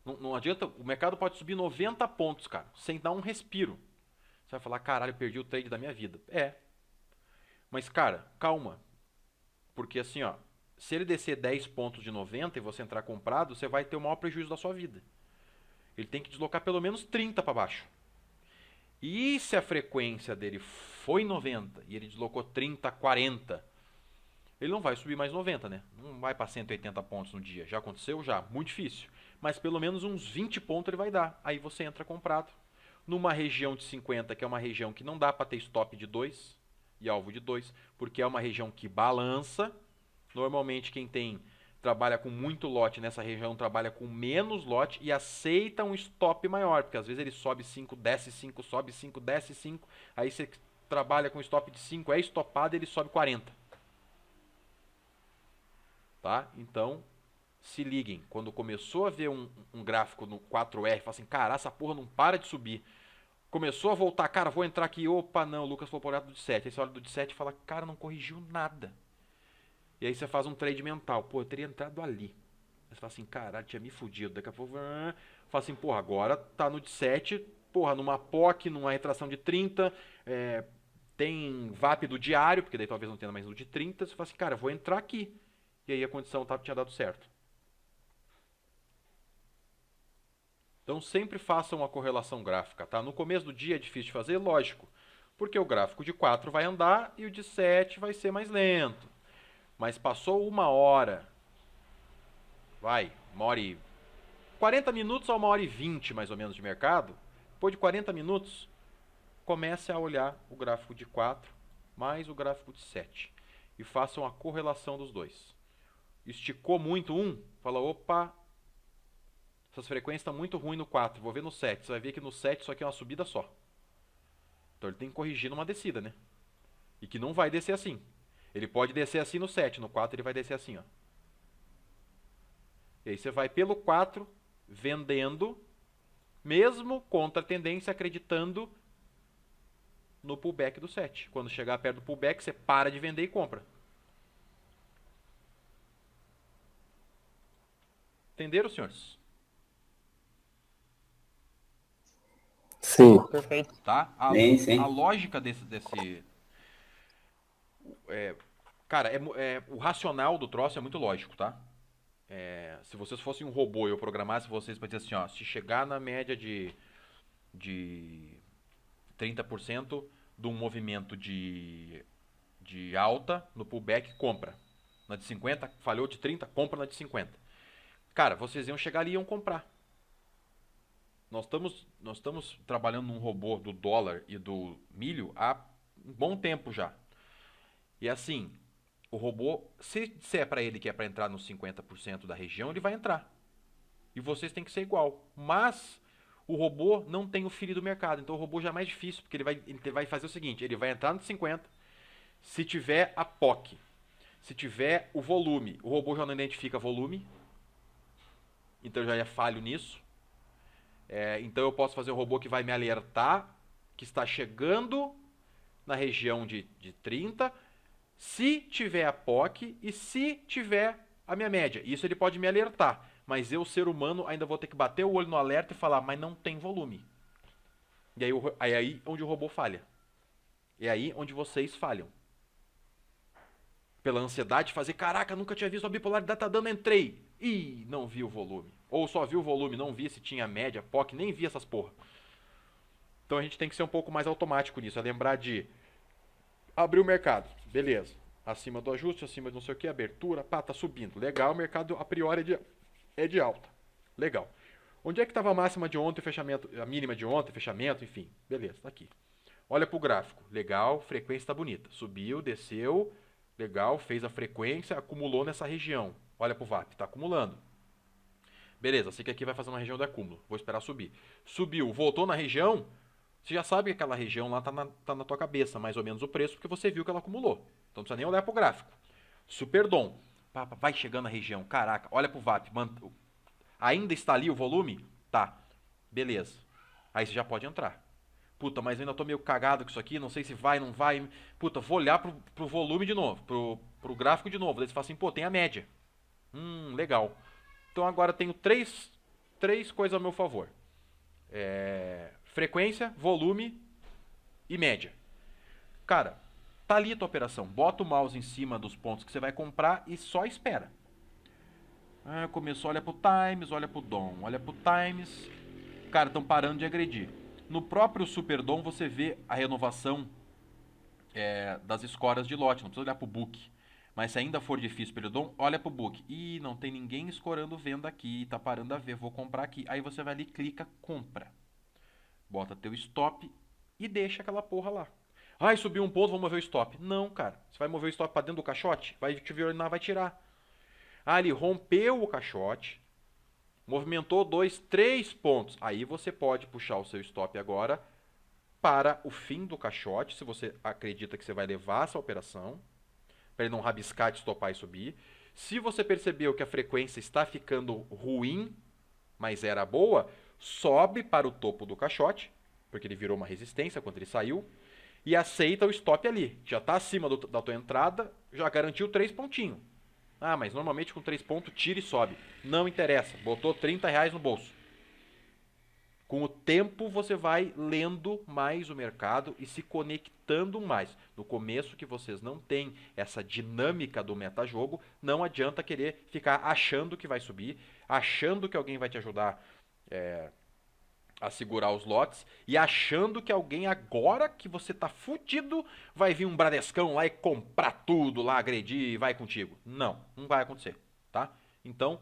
Não adianta, o mercado pode subir 90 pontos, cara, sem dar um respiro. Você vai falar, caralho, eu perdi o trade da minha vida. Mas, cara, calma. Porque assim, ó, se ele descer 10 pontos de 90 e você entrar comprado, você vai ter o maior prejuízo da sua vida. Ele tem que deslocar pelo menos 30 para baixo. E se a frequência dele foi 90 e ele deslocou 30, 40, ele não vai subir mais 90, né? Não vai para 180 pontos no dia. Já aconteceu? Já. Muito difícil. Mas pelo menos uns 20 pontos ele vai dar. Aí você entra comprado. Numa região de 50, que é uma região que não dá para ter stop de 2 e alvo de 2, porque é uma região que balança. Normalmente quem trabalha com muito lote nessa região trabalha com menos lote e aceita um stop maior, porque às vezes ele sobe 5, desce 5, sobe 5, desce 5, aí você trabalha com stop de 5, é estopado e ele sobe 40. Tá? Então, se liguem, quando começou a ver um gráfico no 4R, fala assim, cara, essa porra não para de subir. Começou a voltar, cara, vou entrar aqui, opa, não, o Lucas falou para olhar do de 7. Aí você olha do de 7 e fala, cara, não corrigiu nada. E aí você faz um trade mental, pô, eu teria entrado ali. Aí você fala assim, caralho, tinha me fudido. Daqui a pouco, fala assim, porra, agora tá no de 7, porra, numa POC, numa retração de 30, tem VAP do diário, porque daí talvez não tenha mais no de 30. Você fala assim, cara, eu vou entrar aqui. E aí a condição tinha dado certo. Então sempre façam uma correlação gráfica, tá? No começo do dia é difícil de fazer, lógico, porque o gráfico de 4 vai andar e o de 7 vai ser mais lento. Mas passou uma hora, uma hora e 40 minutos a uma hora e 20 mais ou menos de mercado, depois de 40 minutos, comece a olhar o gráfico de 4 mais o gráfico de 7 e façam a correlação dos dois. Esticou muito fala, opa, essas frequências estão muito ruins no 4, vou ver no 7. Você vai ver que no 7 isso aqui é uma subida só. Então ele tem que corrigir numa descida, né? E que não vai descer assim. Ele pode descer assim no 7, no 4 ele vai descer assim, ó. E aí você vai pelo 4, vendendo, mesmo contra a tendência, acreditando no pullback do 7. Quando chegar perto do pullback, você para de vender e compra. Entenderam, senhores? Sim. Perfeito. Tá? Sim. A lógica desse cara, o racional do troço é muito lógico, tá? Se vocês fossem um robô e eu programasse vocês para dizer assim, ó, se chegar na média de 30% de um movimento de alta no pullback, compra. Na de 50, falhou de 30, compra na de 50. Cara, vocês iam chegar ali e iam comprar. Nós estamos trabalhando num robô do dólar e do milho há um bom tempo já. E assim, O robô, se disser para ele que é para entrar nos 50% da região, ele vai entrar. E vocês têm que ser igual. Mas o robô não tem o feeling do mercado. Então o robô já é mais difícil, porque ele vai fazer o seguinte, ele vai entrar nos 50, se tiver a POC, se tiver o volume, o robô já não identifica volume, então já é falho nisso. Então eu posso fazer um robô que vai me alertar que está chegando na região de 30, se tiver a POC e se tiver a minha média. Isso ele pode me alertar, mas eu, ser humano, ainda vou ter que bater o olho no alerta e falar, mas não tem volume. E aí é aí onde o robô falha. É aí onde vocês falham. Pela ansiedade de fazer, caraca, nunca tinha visto a bipolaridade, tá dando, entrei. Ih, não vi o volume. Ou só vi o volume, não vi se tinha média, POC, nem vi essas porra. Então a gente tem que ser um pouco mais automático nisso, é lembrar de abrir o mercado, beleza. Acima do ajuste, acima de não sei o que, abertura, pá, tá subindo. Legal, o mercado a priori é de alta. Legal. Onde é que estava a máxima de ontem, fechamento, a mínima de ontem, fechamento, enfim. Beleza, tá aqui. Olha pro gráfico. Legal, frequência tá bonita. Subiu, desceu, legal, fez a frequência, acumulou nessa região. Olha pro VAP, tá acumulando. Beleza, sei que aqui vai fazer uma região de acúmulo. Vou esperar subir. Subiu, voltou na região, você já sabe que aquela região lá tá na tua cabeça, mais ou menos o preço, porque você viu que ela acumulou. Então não precisa nem olhar pro gráfico. Superdom. Vai chegando na região. Caraca, olha pro VAP. Ainda está ali o volume? Tá. Beleza. Aí você já pode entrar. Puta, mas eu ainda tô meio cagado com isso aqui, não sei se vai, não vai. Puta, vou olhar pro volume de novo, pro gráfico de novo. Daí você fala assim, pô, tem a média. Legal. Então agora tenho três coisas ao meu favor. Frequência, volume e média. Cara, tá ali a tua operação. Bota o mouse em cima dos pontos que você vai comprar e só espera. Começou, olha pro Times, olha pro DOM, olha pro Times. Cara, estão parando de agredir. No próprio Superdom você vê a renovação das escoras de lote. Não precisa olhar pro book. Mas se ainda for difícil pelo DOM, olha pro book. Ih, não tem ninguém escorando venda aqui, tá parando a ver, vou comprar aqui. Aí você vai ali, clica, compra. Bota teu stop e deixa aquela porra lá. Ai, subiu um ponto, vou mover o stop. Não, cara. Você vai mover o stop pra dentro do caixote? Vai te violinar, vai tirar. Ali, rompeu o caixote. Movimentou 2, 3 pontos. Aí você pode puxar o seu stop agora para o fim do caixote, se você acredita que você vai levar essa operação, para ele não rabiscar, te estopar e subir. Se você percebeu que a frequência está ficando ruim, mas era boa, sobe para o topo do caixote, porque ele virou uma resistência quando ele saiu, e aceita o stop ali. Já está acima da tua entrada, já garantiu 3 pontinhos. Mas normalmente com 3 pontos tira e sobe. Não interessa, botou R$30 no bolso. Com o tempo você vai lendo mais o mercado e se conectando mais. No começo que vocês não têm essa dinâmica do metajogo, não adianta querer ficar achando que vai subir, achando que alguém vai te ajudar a segurar os lotes e achando que alguém agora que você tá fudido vai vir um Bradescão lá e comprar tudo lá, agredir e vai contigo. Não, não vai acontecer, tá? Então,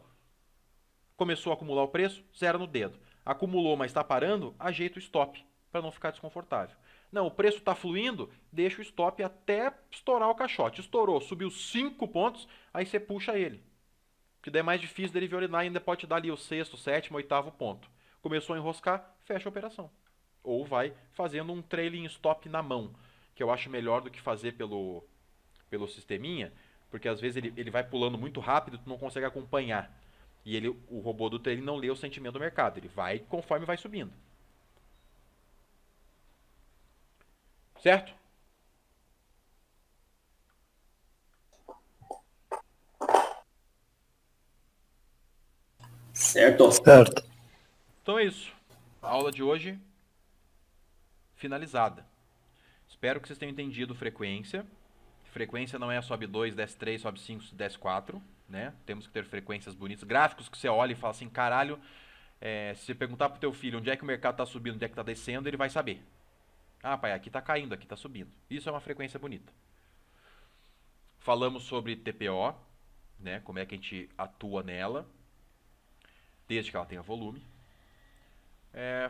começou a acumular o preço, zero no dedo. Acumulou, mas está parando, ajeita o stop para não ficar desconfortável. Não, o preço está fluindo, deixa o stop até estourar o caixote. Estourou, subiu 5 pontos, aí você puxa ele. Que daí é mais difícil dele violinar e ainda pode te dar ali o sexto, sétimo, oitavo ponto. Começou a enroscar, fecha a operação. Ou vai fazendo um trailing stop na mão, que eu acho melhor do que fazer pelo sisteminha, porque às vezes ele vai pulando muito rápido e tu não consegue acompanhar. E o robô do trailing não lê o sentimento do mercado, ele vai conforme vai subindo. Certo? Certo. Certo. Então é isso. A aula de hoje finalizada. Espero que vocês tenham entendido frequência. Frequência não é sobe 2, desce 3, sobe 5, desce 4. Né? Temos que ter frequências bonitas. Gráficos que você olha e fala assim, caralho, se você perguntar pro teu filho onde é que o mercado está subindo, onde é que está descendo, ele vai saber. Pai, aqui está caindo, aqui está subindo. Isso é uma frequência bonita. Falamos sobre TPO, né? Como é que a gente atua nela, desde que ela tenha volume.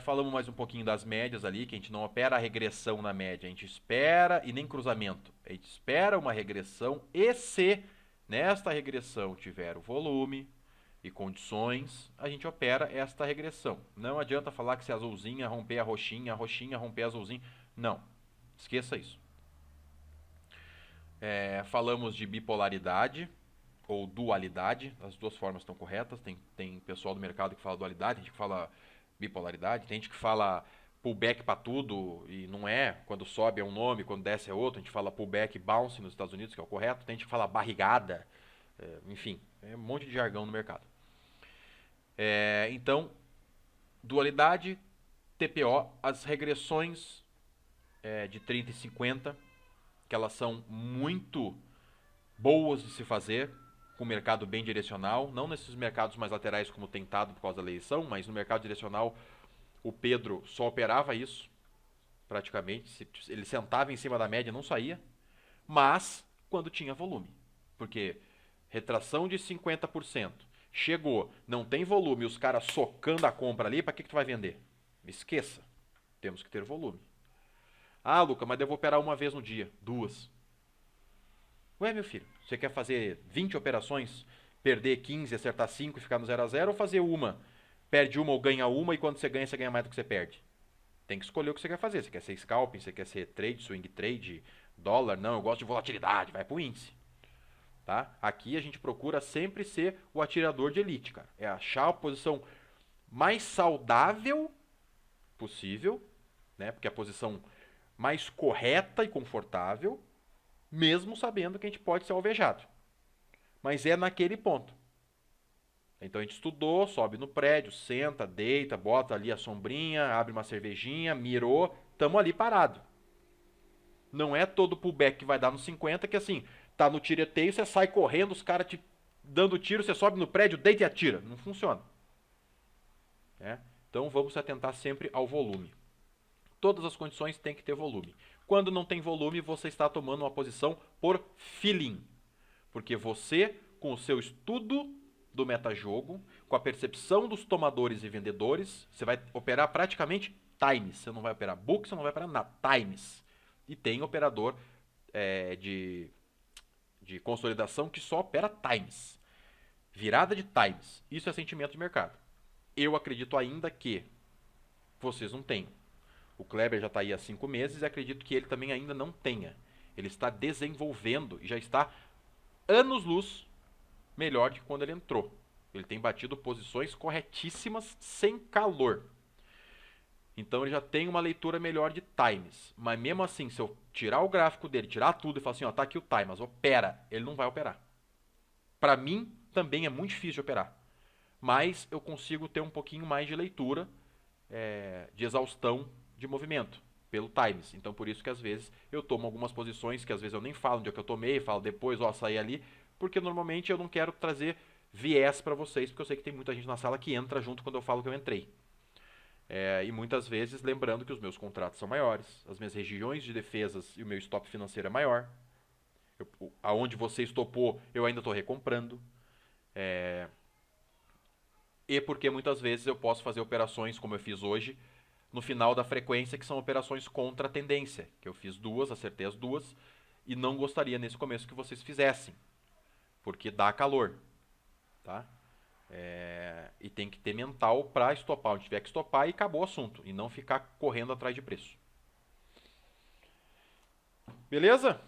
Falamos mais um pouquinho das médias ali, que a gente não opera a regressão na média, a gente espera, e nem cruzamento, a gente espera uma regressão, e se nesta regressão tiver o volume e condições, a gente opera esta regressão. Não adianta falar que se a azulzinha romper a roxinha romper a azulzinha, não, esqueça isso. Falamos de bipolaridade ou dualidade, as duas formas estão corretas, tem pessoal do mercado que fala dualidade, tem gente que fala bipolaridade, tem gente que fala pullback para tudo e não é, quando sobe é um nome, quando desce é outro, a gente fala pullback bounce nos Estados Unidos, que é o correto, tem gente que fala barrigada, enfim, é um monte de jargão no mercado. Então, dualidade, TPO, as regressões de 30 e 50, que elas são muito boas de se fazer, com o mercado bem direcional, não nesses mercados mais laterais como tentado por causa da eleição, mas no mercado direcional o Pedro só operava isso, praticamente, ele sentava em cima da média e não saía, mas quando tinha volume, porque retração de 50%, chegou, não tem volume, os caras socando a compra ali, para que tu vai vender? Esqueça, temos que ter volume. Ah, Luca, mas eu vou operar uma vez no dia, 2. Ué, meu filho, você quer fazer 20 operações, perder 15, acertar 5 e ficar no 0 a 0, ou fazer uma, perde uma ou ganha uma, e quando você ganha mais do que você perde? Tem que escolher o que você quer fazer. Você quer ser scalping, você quer ser trade, swing trade, dólar? Não, eu gosto de volatilidade, vai pro índice. Tá? Aqui a gente procura sempre ser o atirador de elite, cara. É achar a posição mais saudável possível, né? Porque é a posição mais correta e confortável, mesmo sabendo que a gente pode ser alvejado. Mas é naquele ponto. Então a gente estudou, sobe no prédio, senta, deita, bota ali a sombrinha, abre uma cervejinha, mirou, tamo ali parado. Não é todo pullback que vai dar no 50 que assim, tá no tiroteio, você sai correndo, os caras te dando tiro, você sobe no prédio, deita e atira. Não funciona. Então vamos se atentar sempre ao volume. Todas as condições têm que ter volume. Quando não tem volume, você está tomando uma posição por feeling. Porque você, com o seu estudo do metajogo, com a percepção dos tomadores e vendedores, você vai operar praticamente times. Você não vai operar book, você não vai operar nada. Times. E tem operador de consolidação que só opera times. Virada de times. Isso é sentimento de mercado. Eu acredito ainda que vocês não tenham. O Kleber já está aí há 5 meses e acredito que ele também ainda não tenha. Ele está desenvolvendo e já está anos-luz melhor de quando ele entrou. Ele tem batido posições corretíssimas sem calor. Então ele já tem uma leitura melhor de times. Mas mesmo assim, se eu tirar o gráfico dele, tirar tudo e falar assim, ó, tá aqui o time, mas opera, ele não vai operar. Para mim, também é muito difícil de operar. Mas eu consigo ter um pouquinho mais de leitura, de exaustão de movimento, pelo times. Então por isso que às vezes eu tomo algumas posições que às vezes eu nem falo onde é que eu tomei, falo depois, ó, saí ali, porque normalmente eu não quero trazer viés para vocês, porque eu sei que tem muita gente na sala que entra junto quando eu falo que eu entrei. E muitas vezes lembrando que os meus contratos são maiores, as minhas regiões de defesas e o meu stop financeiro é maior. Aonde você estopou, eu ainda estou recomprando. E porque muitas vezes eu posso fazer operações como eu fiz hoje, no final da frequência, que são operações contra a tendência, que eu fiz 2, acertei as 2, e não gostaria nesse começo que vocês fizessem, porque dá calor, tá? E tem que ter mental para estopar onde tiver que estopar e acabou o assunto, e não ficar correndo atrás de preço. Beleza?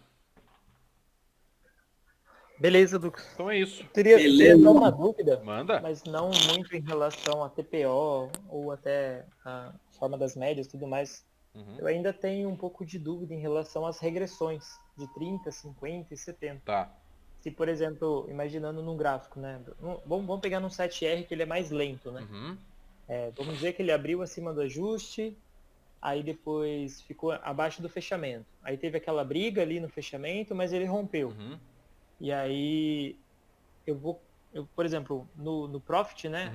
Beleza, Lucas. Então é isso. Teria só uma dúvida, Manda. mas não muito em relação a TPO ou até a forma das médias e tudo mais. Eu ainda tenho um pouco de dúvida em relação às regressões de 30, 50 e 70. Tá. Se, por exemplo, imaginando num gráfico, né? Vamos pegar num 7R que ele é mais lento, né? Vamos dizer que ele abriu acima do ajuste, aí depois ficou abaixo do fechamento. Aí teve aquela briga ali no fechamento, mas ele rompeu. E aí eu, por exemplo, no Profit, né?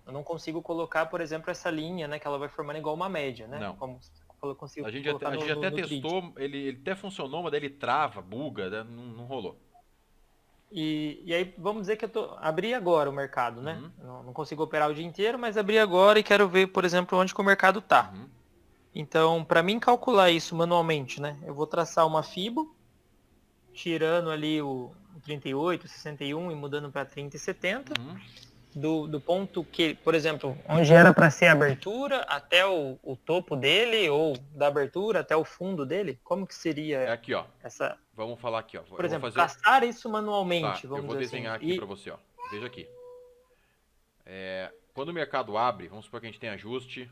Eu não consigo colocar, por exemplo, essa linha, né? Que ela vai formando igual uma média, né? Não. Como eu consigo A gente colocar até no testou, ele até funcionou, mas daí ele trava, buga, não rolou. E aí vamos dizer que abri agora o mercado, né? Não consigo operar o dia inteiro, mas abri agora e quero ver, por exemplo, onde que o mercado está. Então, para mim calcular isso manualmente, né? Eu vou traçar uma FIBO, tirando ali o 38, 61 e mudando para 30 e 70. Do ponto que, por exemplo, onde era para ser a abertura até o topo dele, ou da abertura até o fundo dele, como que seria É aqui, ó. essa... Vamos falar aqui, ó. Por exemplo, traçar isso manualmente, Tá, vamos eu vou dizer desenhar assim. aqui para você, ó. Veja aqui. Quando o mercado abre, vamos supor que a gente tem ajuste,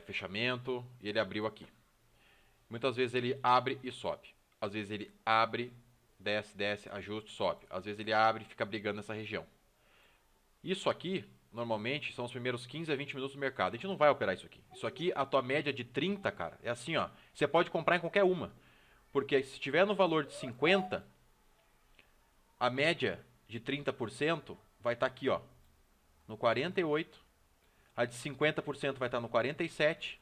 fechamento, e ele abriu aqui. Muitas vezes ele abre e sobe. Às vezes ele abre, desce, ajuste, sobe. Às vezes ele abre e fica brigando nessa região. Isso aqui, normalmente, são os primeiros 15 a 20 minutos do mercado. A gente não vai operar isso aqui. Isso aqui, a tua média de 30, cara, é assim, ó. Você pode comprar em qualquer uma. Porque se tiver no valor de 50, a média de 30% vai estar aqui, ó, no 48. A de 50% vai estar no 47.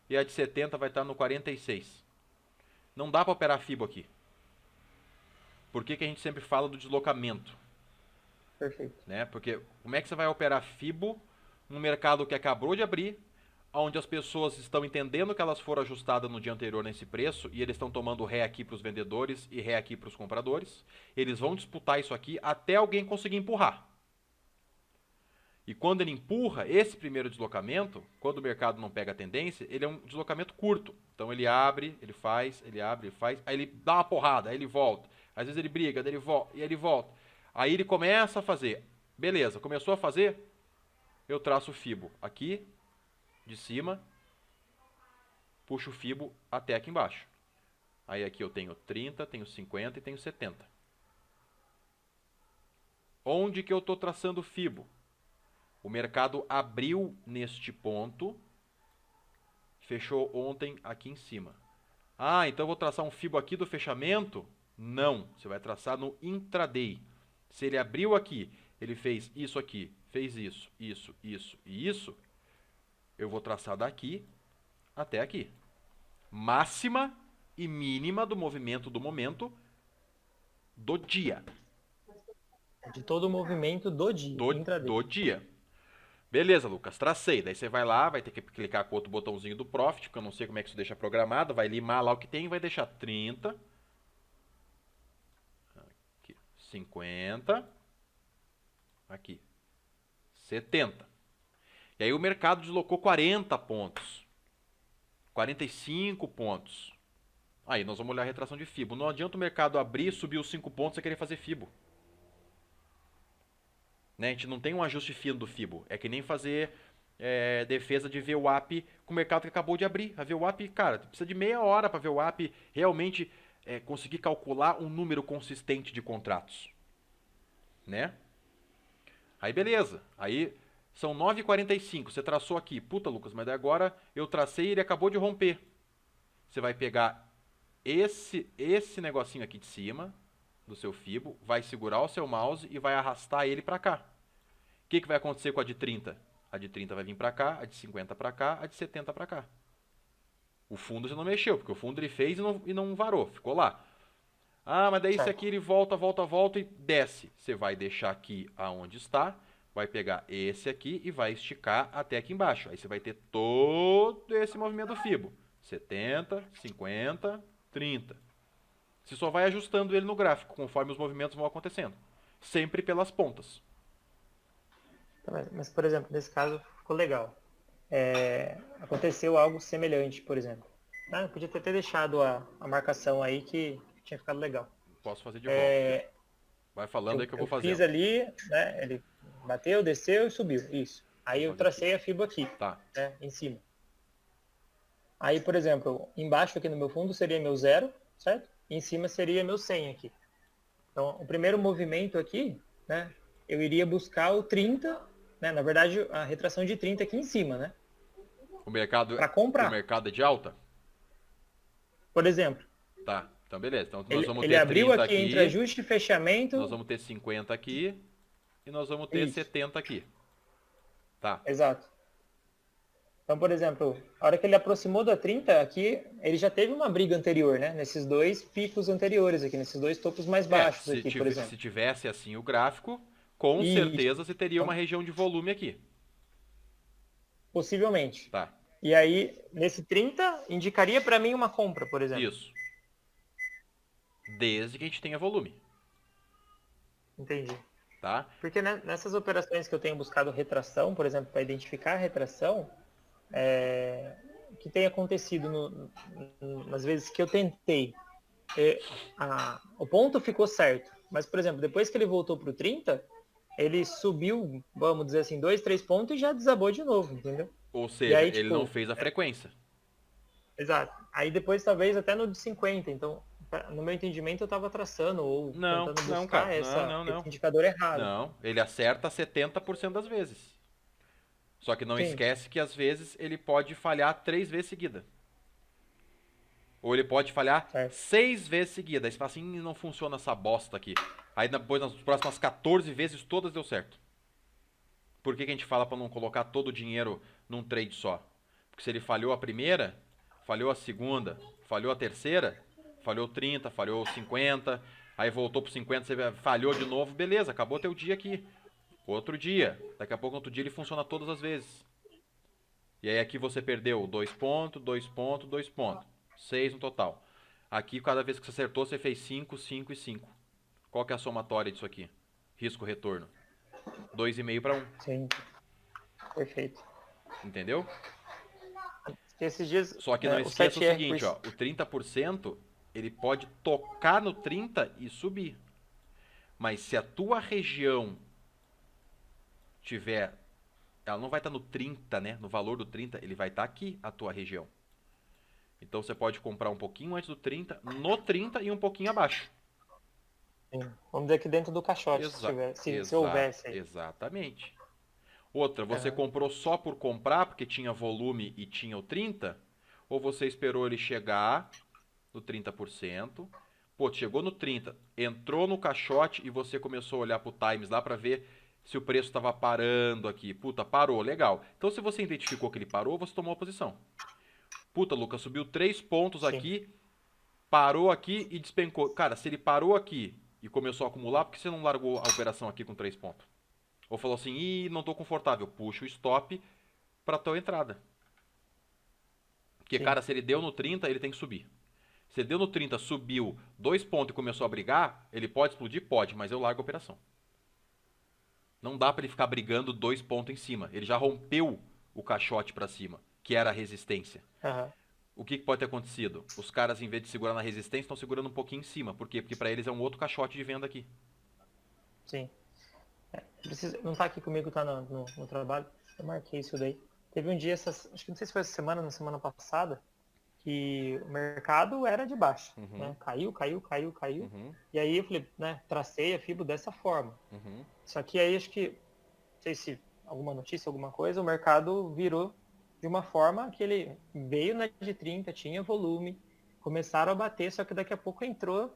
E a de 70 vai estar no 46. Não dá para operar FIBO aqui. Por que a gente sempre fala do deslocamento? Perfeito. Né? Porque como é que você vai operar FIBO num mercado que acabou de abrir, onde as pessoas estão entendendo que elas foram ajustadas no dia anterior nesse preço e eles estão tomando ré aqui para os vendedores e ré aqui para os compradores. Eles vão disputar isso aqui até alguém conseguir empurrar. E quando ele empurra, esse primeiro deslocamento, quando o mercado não pega a tendência, ele é um deslocamento curto. Então ele abre, ele faz, ele abre, ele faz, aí ele dá uma porrada, aí ele volta. Às vezes ele briga, daí ele volta, e aí ele volta. Aí ele começa a fazer. Beleza, começou a fazer, eu traço o FIBO aqui, de cima, puxo o FIBO até aqui embaixo. Aí aqui eu tenho 30, tenho 50 e tenho 70. Onde que eu estou traçando o FIBO? O mercado abriu neste ponto, fechou ontem aqui em cima. Ah, então eu vou traçar um FIBO aqui do fechamento? Não, você vai traçar no intraday. Se ele abriu aqui, ele fez isso aqui, fez isso, isso e isso, eu vou traçar daqui até aqui. Máxima e mínima do movimento do momento do dia. De todo o movimento do dia. Do dia. Beleza, Lucas, tracei. Daí você vai lá, vai ter que clicar com outro botãozinho do Profit, porque eu não sei como é que isso deixa programado. Vai limar lá o que tem e vai deixar 30. Aqui, 50. Aqui, 70. E aí o mercado deslocou 40 pontos. 45 pontos. Aí nós vamos olhar a retração de FIBO. Não adianta o mercado abrir, subir os 5 pontos e querer fazer FIBO. Né? A gente não tem um ajuste fino do FIBO. É que nem fazer defesa de VWAP com o mercado que acabou de abrir. A VWAP, cara, precisa de meia hora para a VWAP realmente conseguir calcular um número consistente de contratos. Né? Aí beleza. Aí são 9h45. Você traçou aqui. Puta, Lucas, mas agora eu tracei e ele acabou de romper. Você vai pegar esse negocinho aqui de cima do seu FIBO, vai segurar o seu mouse e vai arrastar ele para cá. O que vai acontecer com a de 30? A de 30 vai vir para cá, a de 50 para cá, a de 70 para cá. O fundo você não mexeu, porque o fundo ele fez e não varou, ficou lá. Ah, mas daí esse aqui ele volta e desce. Você vai deixar aqui aonde está, vai pegar esse aqui e vai esticar até aqui embaixo. Aí você vai ter todo esse movimento do FIBO. 70, 50, 30. Você só vai ajustando ele no gráfico, conforme os movimentos vão acontecendo. Sempre pelas pontas. Mas, por exemplo, nesse caso ficou legal. Aconteceu algo semelhante, por exemplo. Eu podia ter deixado a marcação aí que tinha ficado legal. Posso fazer de volta. Vai falando aí que eu vou fazer. Eu fiz ali, né, ele bateu, desceu e subiu. Isso. Aí eu tracei a FIBO aqui, né, em cima. Aí, por exemplo, embaixo aqui no meu fundo seria meu 0, certo? E em cima seria meu 100 aqui. Então, o primeiro movimento aqui, né, eu iria buscar o 30, né, na verdade, a retração de 30 aqui em cima, né? O mercado, para comprar. O mercado é de alta? Por exemplo. Tá, então beleza. Então nós vamos ele ter abriu 30 aqui entre ajuste e fechamento. Nós vamos ter 50 aqui e nós vamos ter 70 aqui. Tá. Exato. Então, por exemplo, a hora que ele aproximou da 30, aqui, ele já teve uma briga anterior, né? Nesses dois picos anteriores aqui, nesses dois topos mais baixos aqui, por exemplo. Se tivesse assim o gráfico, com E certeza você teria uma região de volume aqui. possivelmente. Tá. E aí, nesse 30, indicaria para mim uma compra, por exemplo. Isso. Desde que a gente tenha volume. Entendi. Tá? Porque nessas operações que eu tenho buscado retração, por exemplo, para identificar a retração, o que tem acontecido nas vezes que eu tentei, o ponto ficou certo. Mas, por exemplo, depois que ele voltou para o 30, ele subiu, vamos dizer assim, 2, 3 pontos e já desabou de novo, entendeu? Ou seja, aí, ele não fez a frequência. Exato. Aí depois, talvez, até no de 50. Então, no meu entendimento, eu estava traçando ou tentando buscar esse indicador errado. Não, ele acerta 70% das vezes. Só que não Sim. esquece que às vezes ele pode falhar 3 vezes seguida. Ou ele pode falhar 6 vezes seguida. Aí você fala assim, não funciona essa bosta aqui. Aí depois, nas próximas 14 vezes, todas deu certo. Por que a gente fala para não colocar todo o dinheiro num trade só? Porque se ele falhou a primeira, falhou a segunda, falhou a terceira, falhou 30, falhou 50, aí voltou pro 50, você falhou de novo, beleza, acabou teu dia aqui. Outro dia, daqui a pouco outro dia ele funciona todas as vezes. E aí aqui você perdeu 2 pontos, 2 pontos, 2 pontos. 6 no total. Aqui, cada vez que você acertou, você fez 5, 5 e 5. Qual que é a somatória disso aqui? Risco-retorno. 2,5 para 1. Sim. Perfeito. Entendeu? Esses dias, Só que não esqueça o seguinte, ó, o 30%, ele pode tocar no 30 e subir. Mas se a tua região tiver, ela não vai estar no 30, né? No valor do 30, ele vai estar aqui, a tua região. Então você pode comprar um pouquinho antes do 30, no 30 e um pouquinho abaixo. Sim. Vamos dizer que dentro do caixote, se houvesse. Aí. Exatamente. Outra, você comprou só por comprar, porque tinha volume e tinha o 30, ou você esperou ele chegar no 30%, pô, chegou no 30, entrou no caixote e você começou a olhar pro Times lá para ver se o preço estava parando aqui. Puta, parou, legal. Então se você identificou que ele parou, você tomou a posição. Puta, Lucas, subiu 3 pontos aqui, parou aqui e despencou. Cara, se ele parou aqui e começou a acumular, por que você não largou a operação aqui com 3 pontos? Ou falou assim, ih, não tô confortável, puxa o stop pra tua entrada. Porque, cara, se ele deu no 30, ele tem que subir. Se ele deu no 30, subiu 2 pontos e começou a brigar, ele pode explodir? Pode, mas eu largo a operação. Não dá pra ele ficar brigando 2 pontos em cima. Ele já rompeu o caixote pra cima, que era a resistência. O que pode ter acontecido? Os caras, em vez de segurar na resistência, estão segurando um pouquinho em cima. Por quê? Porque pra eles é um outro caixote de venda aqui. Sim. Não tá aqui comigo, tá no trabalho. Eu marquei isso daí. Teve um dia, acho que não sei se foi essa semana, na semana passada, que o mercado era de baixo. Né? Caiu. E aí eu falei, né, tracei a FIBO dessa forma. Só que aí acho que, não sei se alguma notícia, alguma coisa, o mercado virou de uma forma que ele veio na de 30, tinha volume, começaram a bater, só que daqui a pouco entrou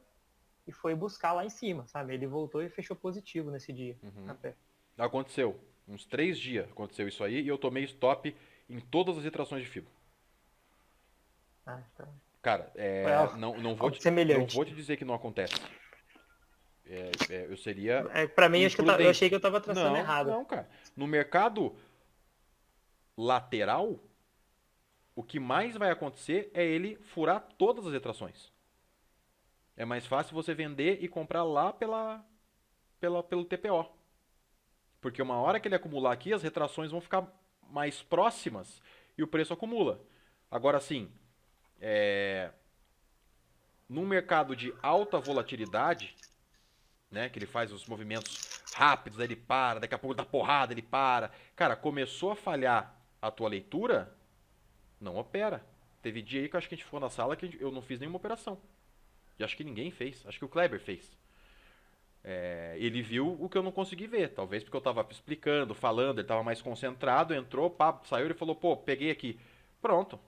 e foi buscar lá em cima, sabe? Ele voltou e fechou positivo nesse dia. Até. Aconteceu. Uns 3 dias aconteceu isso aí e eu tomei stop em todas as retrações de FIBO. Então... Cara, não vou te dizer que não acontece. Eu seria... pra mim, acho que eu achei que eu tava traçando errado. Não, cara. No mercado lateral, o que mais vai acontecer é ele furar todas as retrações. É mais fácil você vender e comprar lá pelo TPO. Porque uma hora que ele acumular aqui, as retrações vão ficar mais próximas e o preço acumula. Agora sim, num mercado de alta volatilidade, né, que ele faz os movimentos rápidos, aí ele para, daqui a pouco dá porrada, ele para. Cara, começou a falhar a tua leitura, não opera. Teve dia aí que eu acho que a gente ficou na sala que eu não fiz nenhuma operação. E acho que ninguém fez. Acho que o Kleber fez. Ele viu o que eu não consegui ver. Talvez porque eu estava explicando, falando, ele estava mais concentrado, entrou, pá, saiu e falou, pô, peguei aqui. Pronto.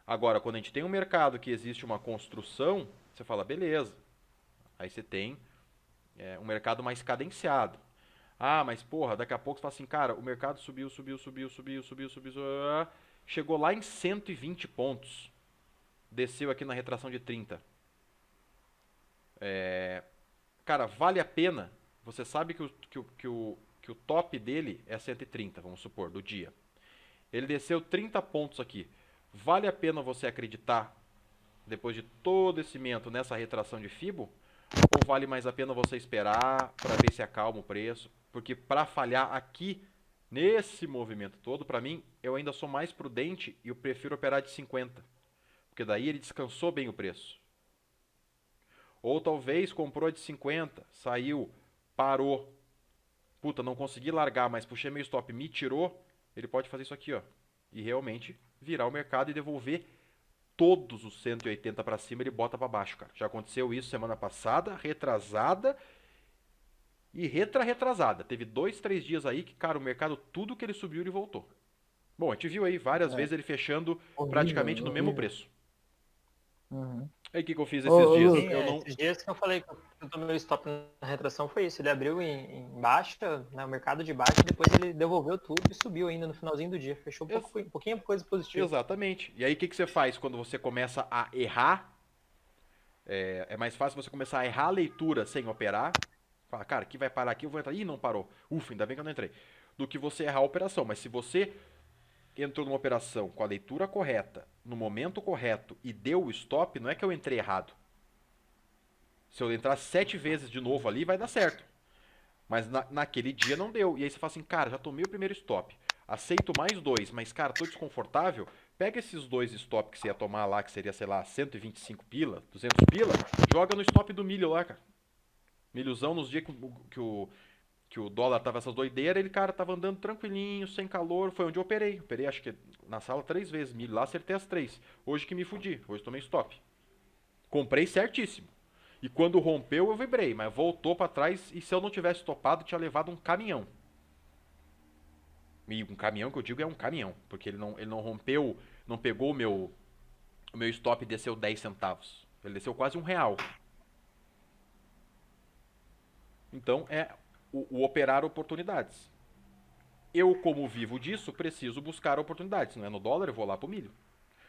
Agora, quando a gente tem um mercado que existe uma construção, você fala, beleza. Aí você tem um mercado mais cadenciado. Ah, mas porra, daqui a pouco você fala assim, cara, o mercado subiu. Chegou lá em 120 pontos. Desceu aqui na retração de 30. Cara, vale a pena. Você sabe que o top dele é 130, vamos supor, do dia. Ele desceu 30 pontos aqui. Vale a pena você acreditar, depois de todo esse mento, nessa retração de Fibo? Ou vale mais a pena você esperar para ver se acalma o preço? Porque para falhar aqui, nesse movimento todo, para mim, eu ainda sou mais prudente e eu prefiro operar de 50. Porque daí ele descansou bem o preço. Ou talvez comprou de 50, saiu, parou. Puta, não consegui largar, mas puxei meu stop, me tirou. Ele pode fazer isso aqui, ó. E realmente virar o mercado e devolver todos os 180 para cima, ele bota para baixo, cara. Já aconteceu isso semana passada, retrasada e retrasada. Teve 2, 3 dias aí que, cara, o mercado, tudo que ele subiu, ele voltou. Bom, a gente viu aí várias vezes ele fechando praticamente no mesmo preço. Uhum. Aí o que eu fiz esses dias? Sim, esses dias que eu falei que eu tomei o stop na retração foi isso. Ele abriu em baixa, né, o mercado de baixa, depois ele devolveu tudo e subiu ainda no finalzinho do dia. Fechou um pouquinho coisa positiva. Exatamente. E aí o que você faz quando você começa a errar? É mais fácil você começar a errar a leitura sem operar. Fala, cara, aqui vai parar aqui, eu vou entrar. Ih, não parou. Ufa, ainda bem que eu não entrei. Do que você errar a operação. Mas se você entrou numa operação com a leitura correta, no momento correto e deu o stop, não é que eu entrei errado. Se eu entrar 7 vezes de novo ali, vai dar certo. Mas naquele dia não deu. E aí você fala assim, cara, já tomei o primeiro stop. Aceito mais 2, mas cara, tô desconfortável. Pega esses 2 stop que você ia tomar lá, que seria, sei lá, 125 pila, 200 pila, joga no stop do milho lá, cara. Milhozão nos dias que o dólar tava essas doideiras, ele, cara, tava andando tranquilinho, sem calor. Foi onde eu operei. Operei, acho que na sala 3 vezes. Milho lá, acertei as 3. Hoje que me fudi. Hoje tomei stop. Comprei certíssimo. E quando rompeu, eu vibrei. Mas voltou pra trás e se eu não tivesse topado, tinha levado um caminhão. E um caminhão que eu digo é um caminhão. Porque ele não rompeu, não pegou o meu stop e desceu 10 centavos. Ele desceu quase R$1. Então, é o operar oportunidades. Eu, como vivo disso, preciso buscar oportunidades. Se não é no dólar, eu vou lá pro milho.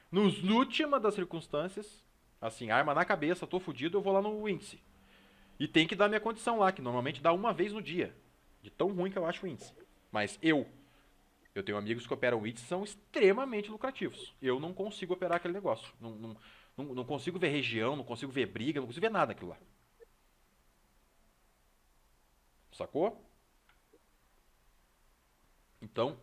Nos últimas das circunstâncias, assim, arma na cabeça, tô fudido, eu vou lá no índice. E tem que dar minha condição lá, que normalmente dá uma vez no dia. De tão ruim que eu acho o índice. Mas eu tenho amigos que operam o índice e são extremamente lucrativos. Eu não consigo operar aquele negócio. Não consigo ver região, não consigo ver briga, não consigo ver nada aquilo lá. Sacou? Então,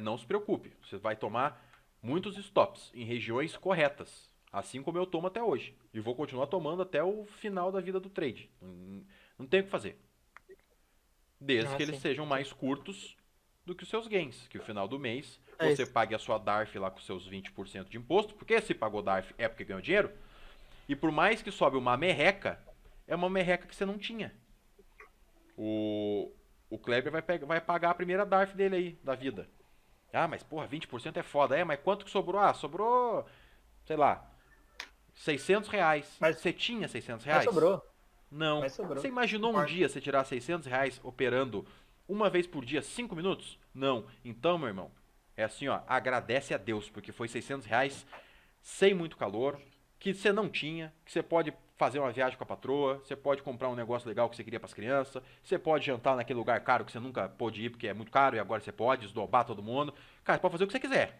não se preocupe. Você vai tomar muitos stops em regiões corretas. Assim como eu tomo até hoje. E vou continuar tomando até o final da vida do trade. Não tem o que fazer. Desde que eles sejam mais curtos do que os seus gains. Que no final do mês você pague a sua DARF lá com seus 20% de imposto. Porque se pagou DARF é porque ganhou dinheiro. E por mais que sobe uma merreca, é uma merreca que você não tinha. O Kleber vai pagar a primeira DARF dele aí, da vida. Ah, mas porra, 20% é foda. Mas quanto que sobrou? Ah, sobrou, sei lá, R$600. Mas você tinha R$600? Mas sobrou. Não. Mas sobrou. Você imaginou um dia você tirar R$600 operando uma vez por dia, 5 minutos? Não. Então, meu irmão, é assim, ó, agradece a Deus, porque foi R$600 sem muito calor, que você não tinha, que você pode fazer uma viagem com a patroa, você pode comprar um negócio legal que você queria para as crianças, você pode jantar naquele lugar caro que você nunca pôde ir porque é muito caro e agora você pode esnobar todo mundo. Cara, você pode fazer o que você quiser.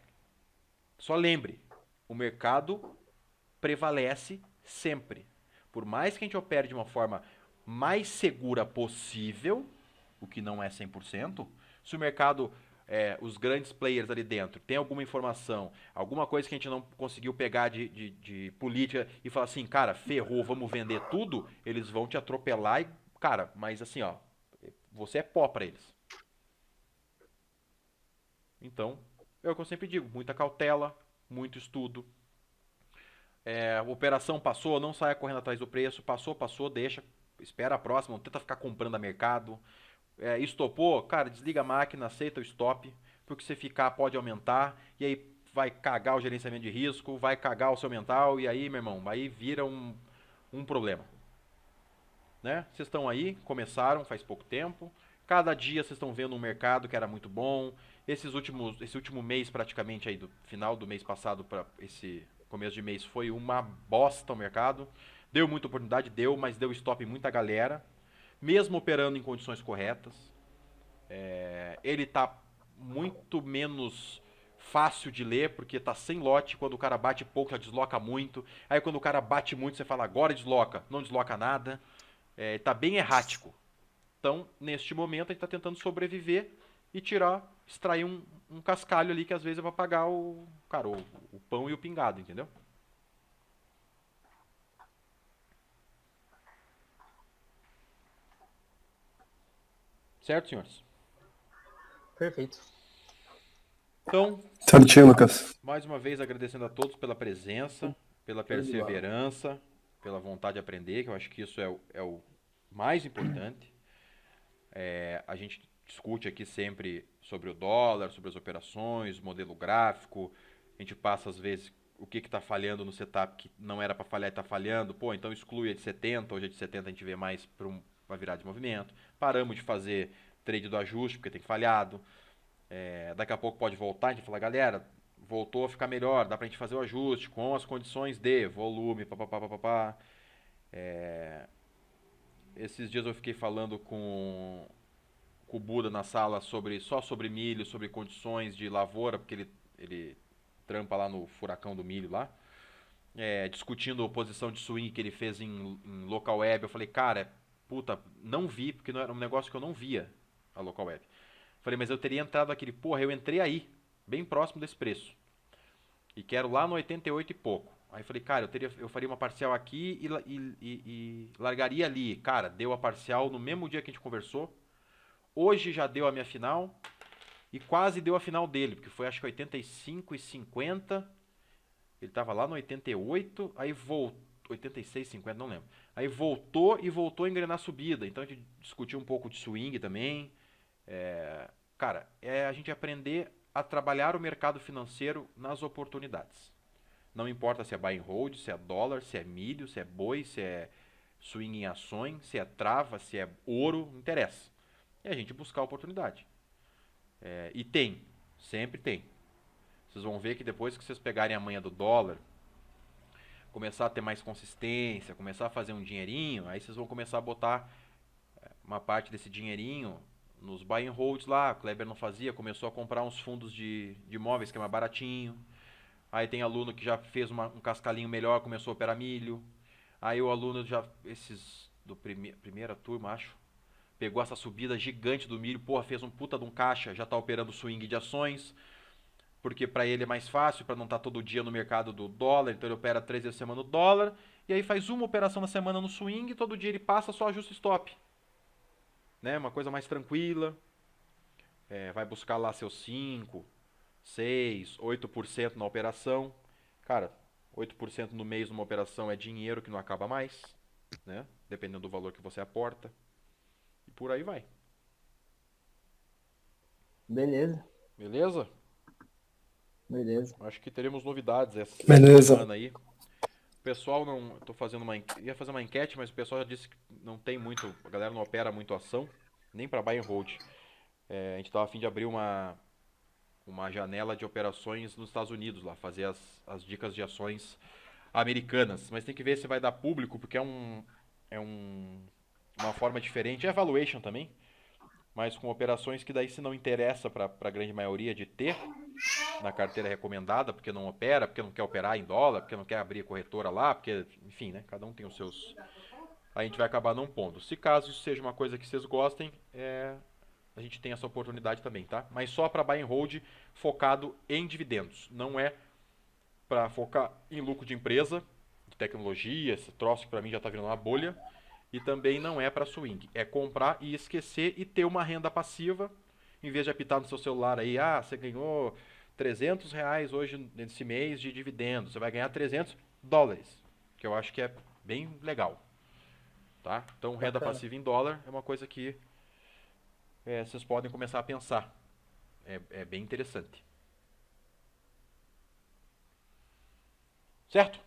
Só lembre, o mercado prevalece sempre. Por mais que a gente opere de uma forma mais segura possível, o que não é 100%, se o mercado, os grandes players ali dentro, tem alguma informação, alguma coisa que a gente não conseguiu pegar de política e falar assim, cara, ferrou, vamos vender tudo, eles vão te atropelar e, cara, mas assim, ó, você é pó pra eles. Então, é o que eu sempre digo, muita cautela, muito estudo. Operação passou, não saia correndo atrás do preço, passou, deixa, espera a próxima, não tenta ficar comprando a mercado. Estopou, cara, desliga a máquina, aceita o stop, porque se ficar pode aumentar, e aí vai cagar o gerenciamento de risco, vai cagar o seu mental, e aí, meu irmão, aí vira um problema. Né? Vocês estão aí, começaram faz pouco tempo, Cada dia vocês estão vendo um mercado que era muito bom. Esse último mês, praticamente, aí do final do mês passado para esse começo de mês, foi uma bosta o mercado. Deu muita oportunidade, mas deu stop em muita galera. Mesmo operando em condições corretas. Ele tá muito menos fácil de ler, porque tá sem lote. Quando o cara bate pouco, já desloca muito. Aí quando o cara bate muito, você fala, agora desloca. Não desloca nada. Tá bem errático. Então, neste momento, a gente está tentando sobreviver e extrair um cascalho ali que às vezes é para pagar o pão e o pingado, entendeu? Certo, senhores? Perfeito. Então, Certinho, Lucas. mais uma vez agradecendo a todos pela presença, pela perseverança, pela vontade de aprender, que eu acho que isso é o mais importante. A gente discute aqui sempre sobre o dólar, sobre as operações, modelo gráfico. A gente passa, às vezes, o que está falhando no setup que não era para falhar e está falhando. Pô, então exclui a de 70, hoje a de 70 a gente vê mais para uma virada de movimento. Paramos de fazer trade do ajuste, porque tem falhado. Daqui a pouco pode voltar, a gente fala, galera, voltou a ficar melhor, dá pra gente fazer o ajuste com as condições de volume, papapá. Esses dias eu fiquei falando com o Buda na sala só sobre milho, sobre condições de lavoura, porque ele trampa lá no furacão do milho lá, discutindo a posição de swing que ele fez em local web. Eu falei, cara, puta, não vi, porque não era um negócio que eu não via a local web. Falei, mas eu teria entrado aquele, eu entrei aí, bem próximo desse preço. E quero lá no 88 e pouco. Aí falei, cara, eu faria uma parcial aqui e largaria ali. Cara, deu a parcial no mesmo dia que a gente conversou. Hoje já deu a minha final e quase deu a final dele, porque foi acho que 85,50. Ele tava lá no 88, aí voltou, 86,50, não lembro. Aí voltou a engrenar a subida. Então a gente discutiu um pouco de swing também. Cara, a gente aprender a trabalhar o mercado financeiro nas oportunidades. Não importa se é buy and hold, se é dólar, se é milho, se é boi, se é swing em ações, se é trava, se é ouro, não interessa. É a gente buscar a oportunidade. E sempre tem. Vocês vão ver que depois que vocês pegarem a manha do dólar, começar a ter mais consistência, começar a fazer um dinheirinho, aí vocês vão começar a botar uma parte desse dinheirinho nos buy and holds lá. O Kleber não fazia, começou a comprar uns fundos de imóveis que é mais baratinho. Aí tem aluno que já fez um cascalinho melhor, começou a operar milho. Aí o aluno esses do primeira turma, acho, pegou essa subida gigante do milho, fez um puta de um caixa, já tá operando swing de ações, porque para ele é mais fácil, para não estar todo dia no mercado do dólar, então ele opera 3 vezes a semana no dólar, e aí faz uma operação na semana no swing, e todo dia ele passa, só ajusta stop. Né? Uma coisa mais tranquila. Vai buscar lá seus 5, 6, 8% na operação. Cara, 8% no mês numa operação é dinheiro que não acaba mais, né? Dependendo do valor que você aporta. E por aí vai. Beleza. Beleza? Beleza. Acho que teremos novidades essa semana aí. O pessoal não... Tô fazendo ia fazer uma enquete, mas o pessoal já disse que não tem muito... A galera não opera muito ação, nem para buy and hold. A gente tava a fim de abrir uma janela de operações nos Estados Unidos lá, fazer as dicas de ações americanas. Mas tem que ver se vai dar público, porque uma forma diferente. É valuation também, mas com operações que daí se não interessa para a grande maioria de ter na carteira recomendada, porque não opera, porque não quer operar em dólar, porque não quer abrir corretora lá, porque, enfim, né, cada um tem os seus... A gente vai acabar não pondo. Se caso isso seja uma coisa que vocês gostem, a gente tem essa oportunidade também, tá? Mas só para buy and hold focado em dividendos. Não é para focar em lucro de empresa, de tecnologia, esse troço que para mim já está virando uma bolha. E também não é para swing. É comprar e esquecer e ter uma renda passiva. Em vez de apitar no seu celular aí, você ganhou R$300 hoje nesse mês de dividendos. Você vai ganhar $300, que eu acho que é bem legal. Tá? Então, renda passiva em dólar é uma coisa que vocês podem começar a pensar. É bem interessante. Certo?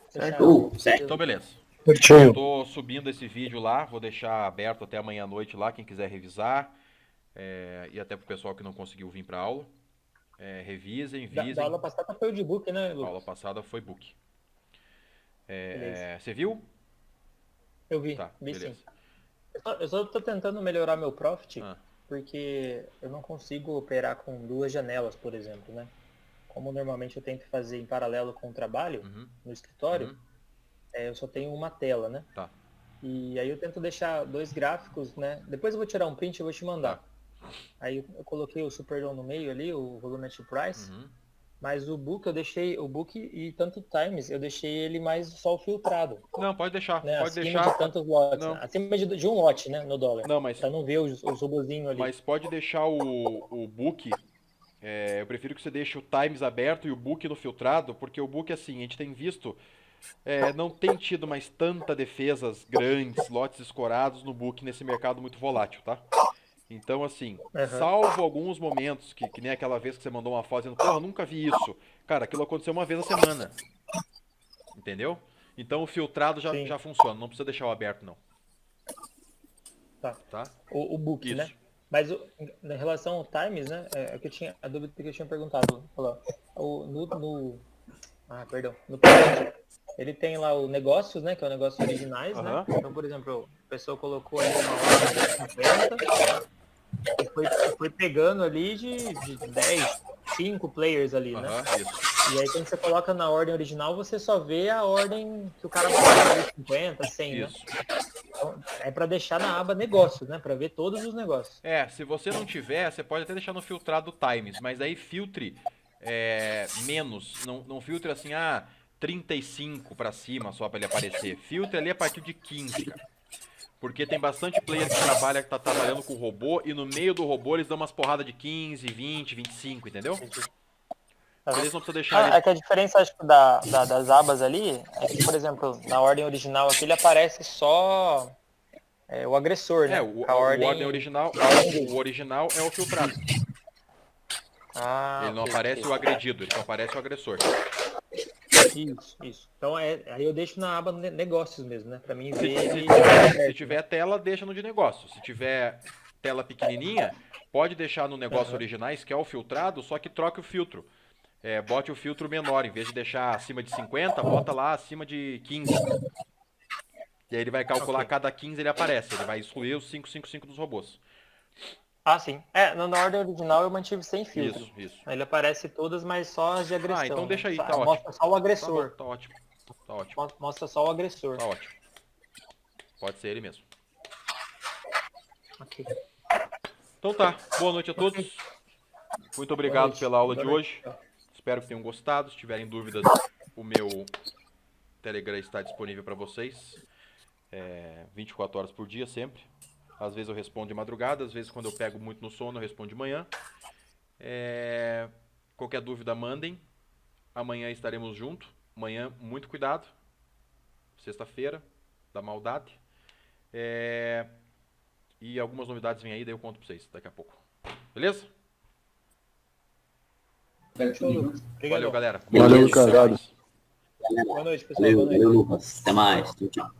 Certo. Então, beleza. Certinho. Estou subindo esse vídeo lá, vou deixar aberto até amanhã à noite lá, quem quiser revisar. E até pro pessoal que não conseguiu vir para aula. Revisem, visem. Da aula passada foi o de book, né, A Lucas? aula passada foi book. Beleza. Você viu? Eu vi, Tá, vi beleza. sim. Eu só tô tentando melhorar meu profit, Ah. porque eu não consigo operar com 2 janelas, por exemplo, né? Como normalmente eu tento fazer em paralelo com o trabalho, Uhum. no escritório, Uhum. eu só tenho uma tela, né? Tá. E aí eu tento deixar 2 gráficos, né? Depois eu vou tirar um print e vou te mandar. Tá. Aí eu coloquei o Superdome no meio ali, o Volumetric Price, Uhum. mas o book eu deixei, o book e tanto times, eu deixei ele mais só filtrado, Não, pode deixar. né? Pode Acima deixar. de tantos lotes, Não. acima de um lote, né, no dólar. Não, mas Pra não ver os robozinhos ali. Mas pode deixar o book. Eu prefiro que você deixe o Times aberto e o book no filtrado, porque o book, assim, a gente tem visto, não tem tido mais tanta defesas grandes, lotes escorados no book nesse mercado muito volátil, tá? Então, assim, salvo alguns momentos, que nem aquela vez que você mandou uma foto dizendo, porra, nunca vi isso. Cara, aquilo aconteceu uma vez a semana. Entendeu? Então o filtrado já funciona, não precisa deixar o aberto, não. Tá. O book, Isso. né? Mas em relação ao times, né? Que eu tinha, a dúvida que eu tinha perguntado. Perdão. No Project, ele tem lá o negócios, né? Que é o negócio originais, né? Então, por exemplo, a pessoa colocou ali uma ordem de 50 e foi pegando ali de 10, 5 players ali, né? Isso. E aí quando você coloca na ordem original, você só vê a ordem que o cara botou, 50, 100, Isso. né? Então, é para deixar na aba negócios, né? Para ver todos os negócios. Se você não tiver, você pode até deixar no filtrado Times, mas aí filtre menos. Não filtre assim, 35 pra cima só pra ele aparecer. Filtre ali a partir de 15, cara. Porque tem bastante player que tá trabalhando com robô e no meio do robô eles dão umas porradas de 15, 20, 25, entendeu? Eles não precisam deixar É que a diferença, acho que, das abas ali é que, por exemplo, na ordem original aqui ele aparece só o agressor, né? A ordem original, o original é o filtrado. Ele não aparece o agredido, ele só aparece o agressor. Isso. Então aí eu deixo na aba negócios mesmo, né? Pra mim ver Se tiver tela, deixa no de negócio. Se tiver tela pequenininha, pode deixar no negócio originais, que é o filtrado, só que troque o filtro. Bote o filtro menor, em vez de deixar acima de 50, bota lá acima de 15. E aí ele vai calcular cada 15 ele aparece, ele vai excluir os 555 dos robôs. Sim. Na ordem original eu mantive sem filtro. Isso. Ele aparece todas, mas só as de agressão. Então deixa aí, tá Mostra ótimo. Mostra só o agressor. Tá ótimo. Mostra só o agressor. Tá ótimo. Pode ser ele mesmo. Ok. Então tá, boa noite a todos. Muito obrigado pela aula de hoje. Espero que tenham gostado. Se tiverem dúvidas, o meu Telegram está disponível para vocês. 24 horas por dia, sempre. Às vezes eu respondo de madrugada, às vezes quando eu pego muito no sono eu respondo de manhã. Qualquer dúvida, mandem. Amanhã estaremos juntos. Amanhã, muito cuidado. Sexta-feira, da maldade. E algumas novidades vêm aí, daí eu conto para vocês daqui a pouco. Beleza? Valeu, galera. Valeu, Lucas. Boa noite, pessoal. Valeu, Lucas. Até mais. Tchau, tchau.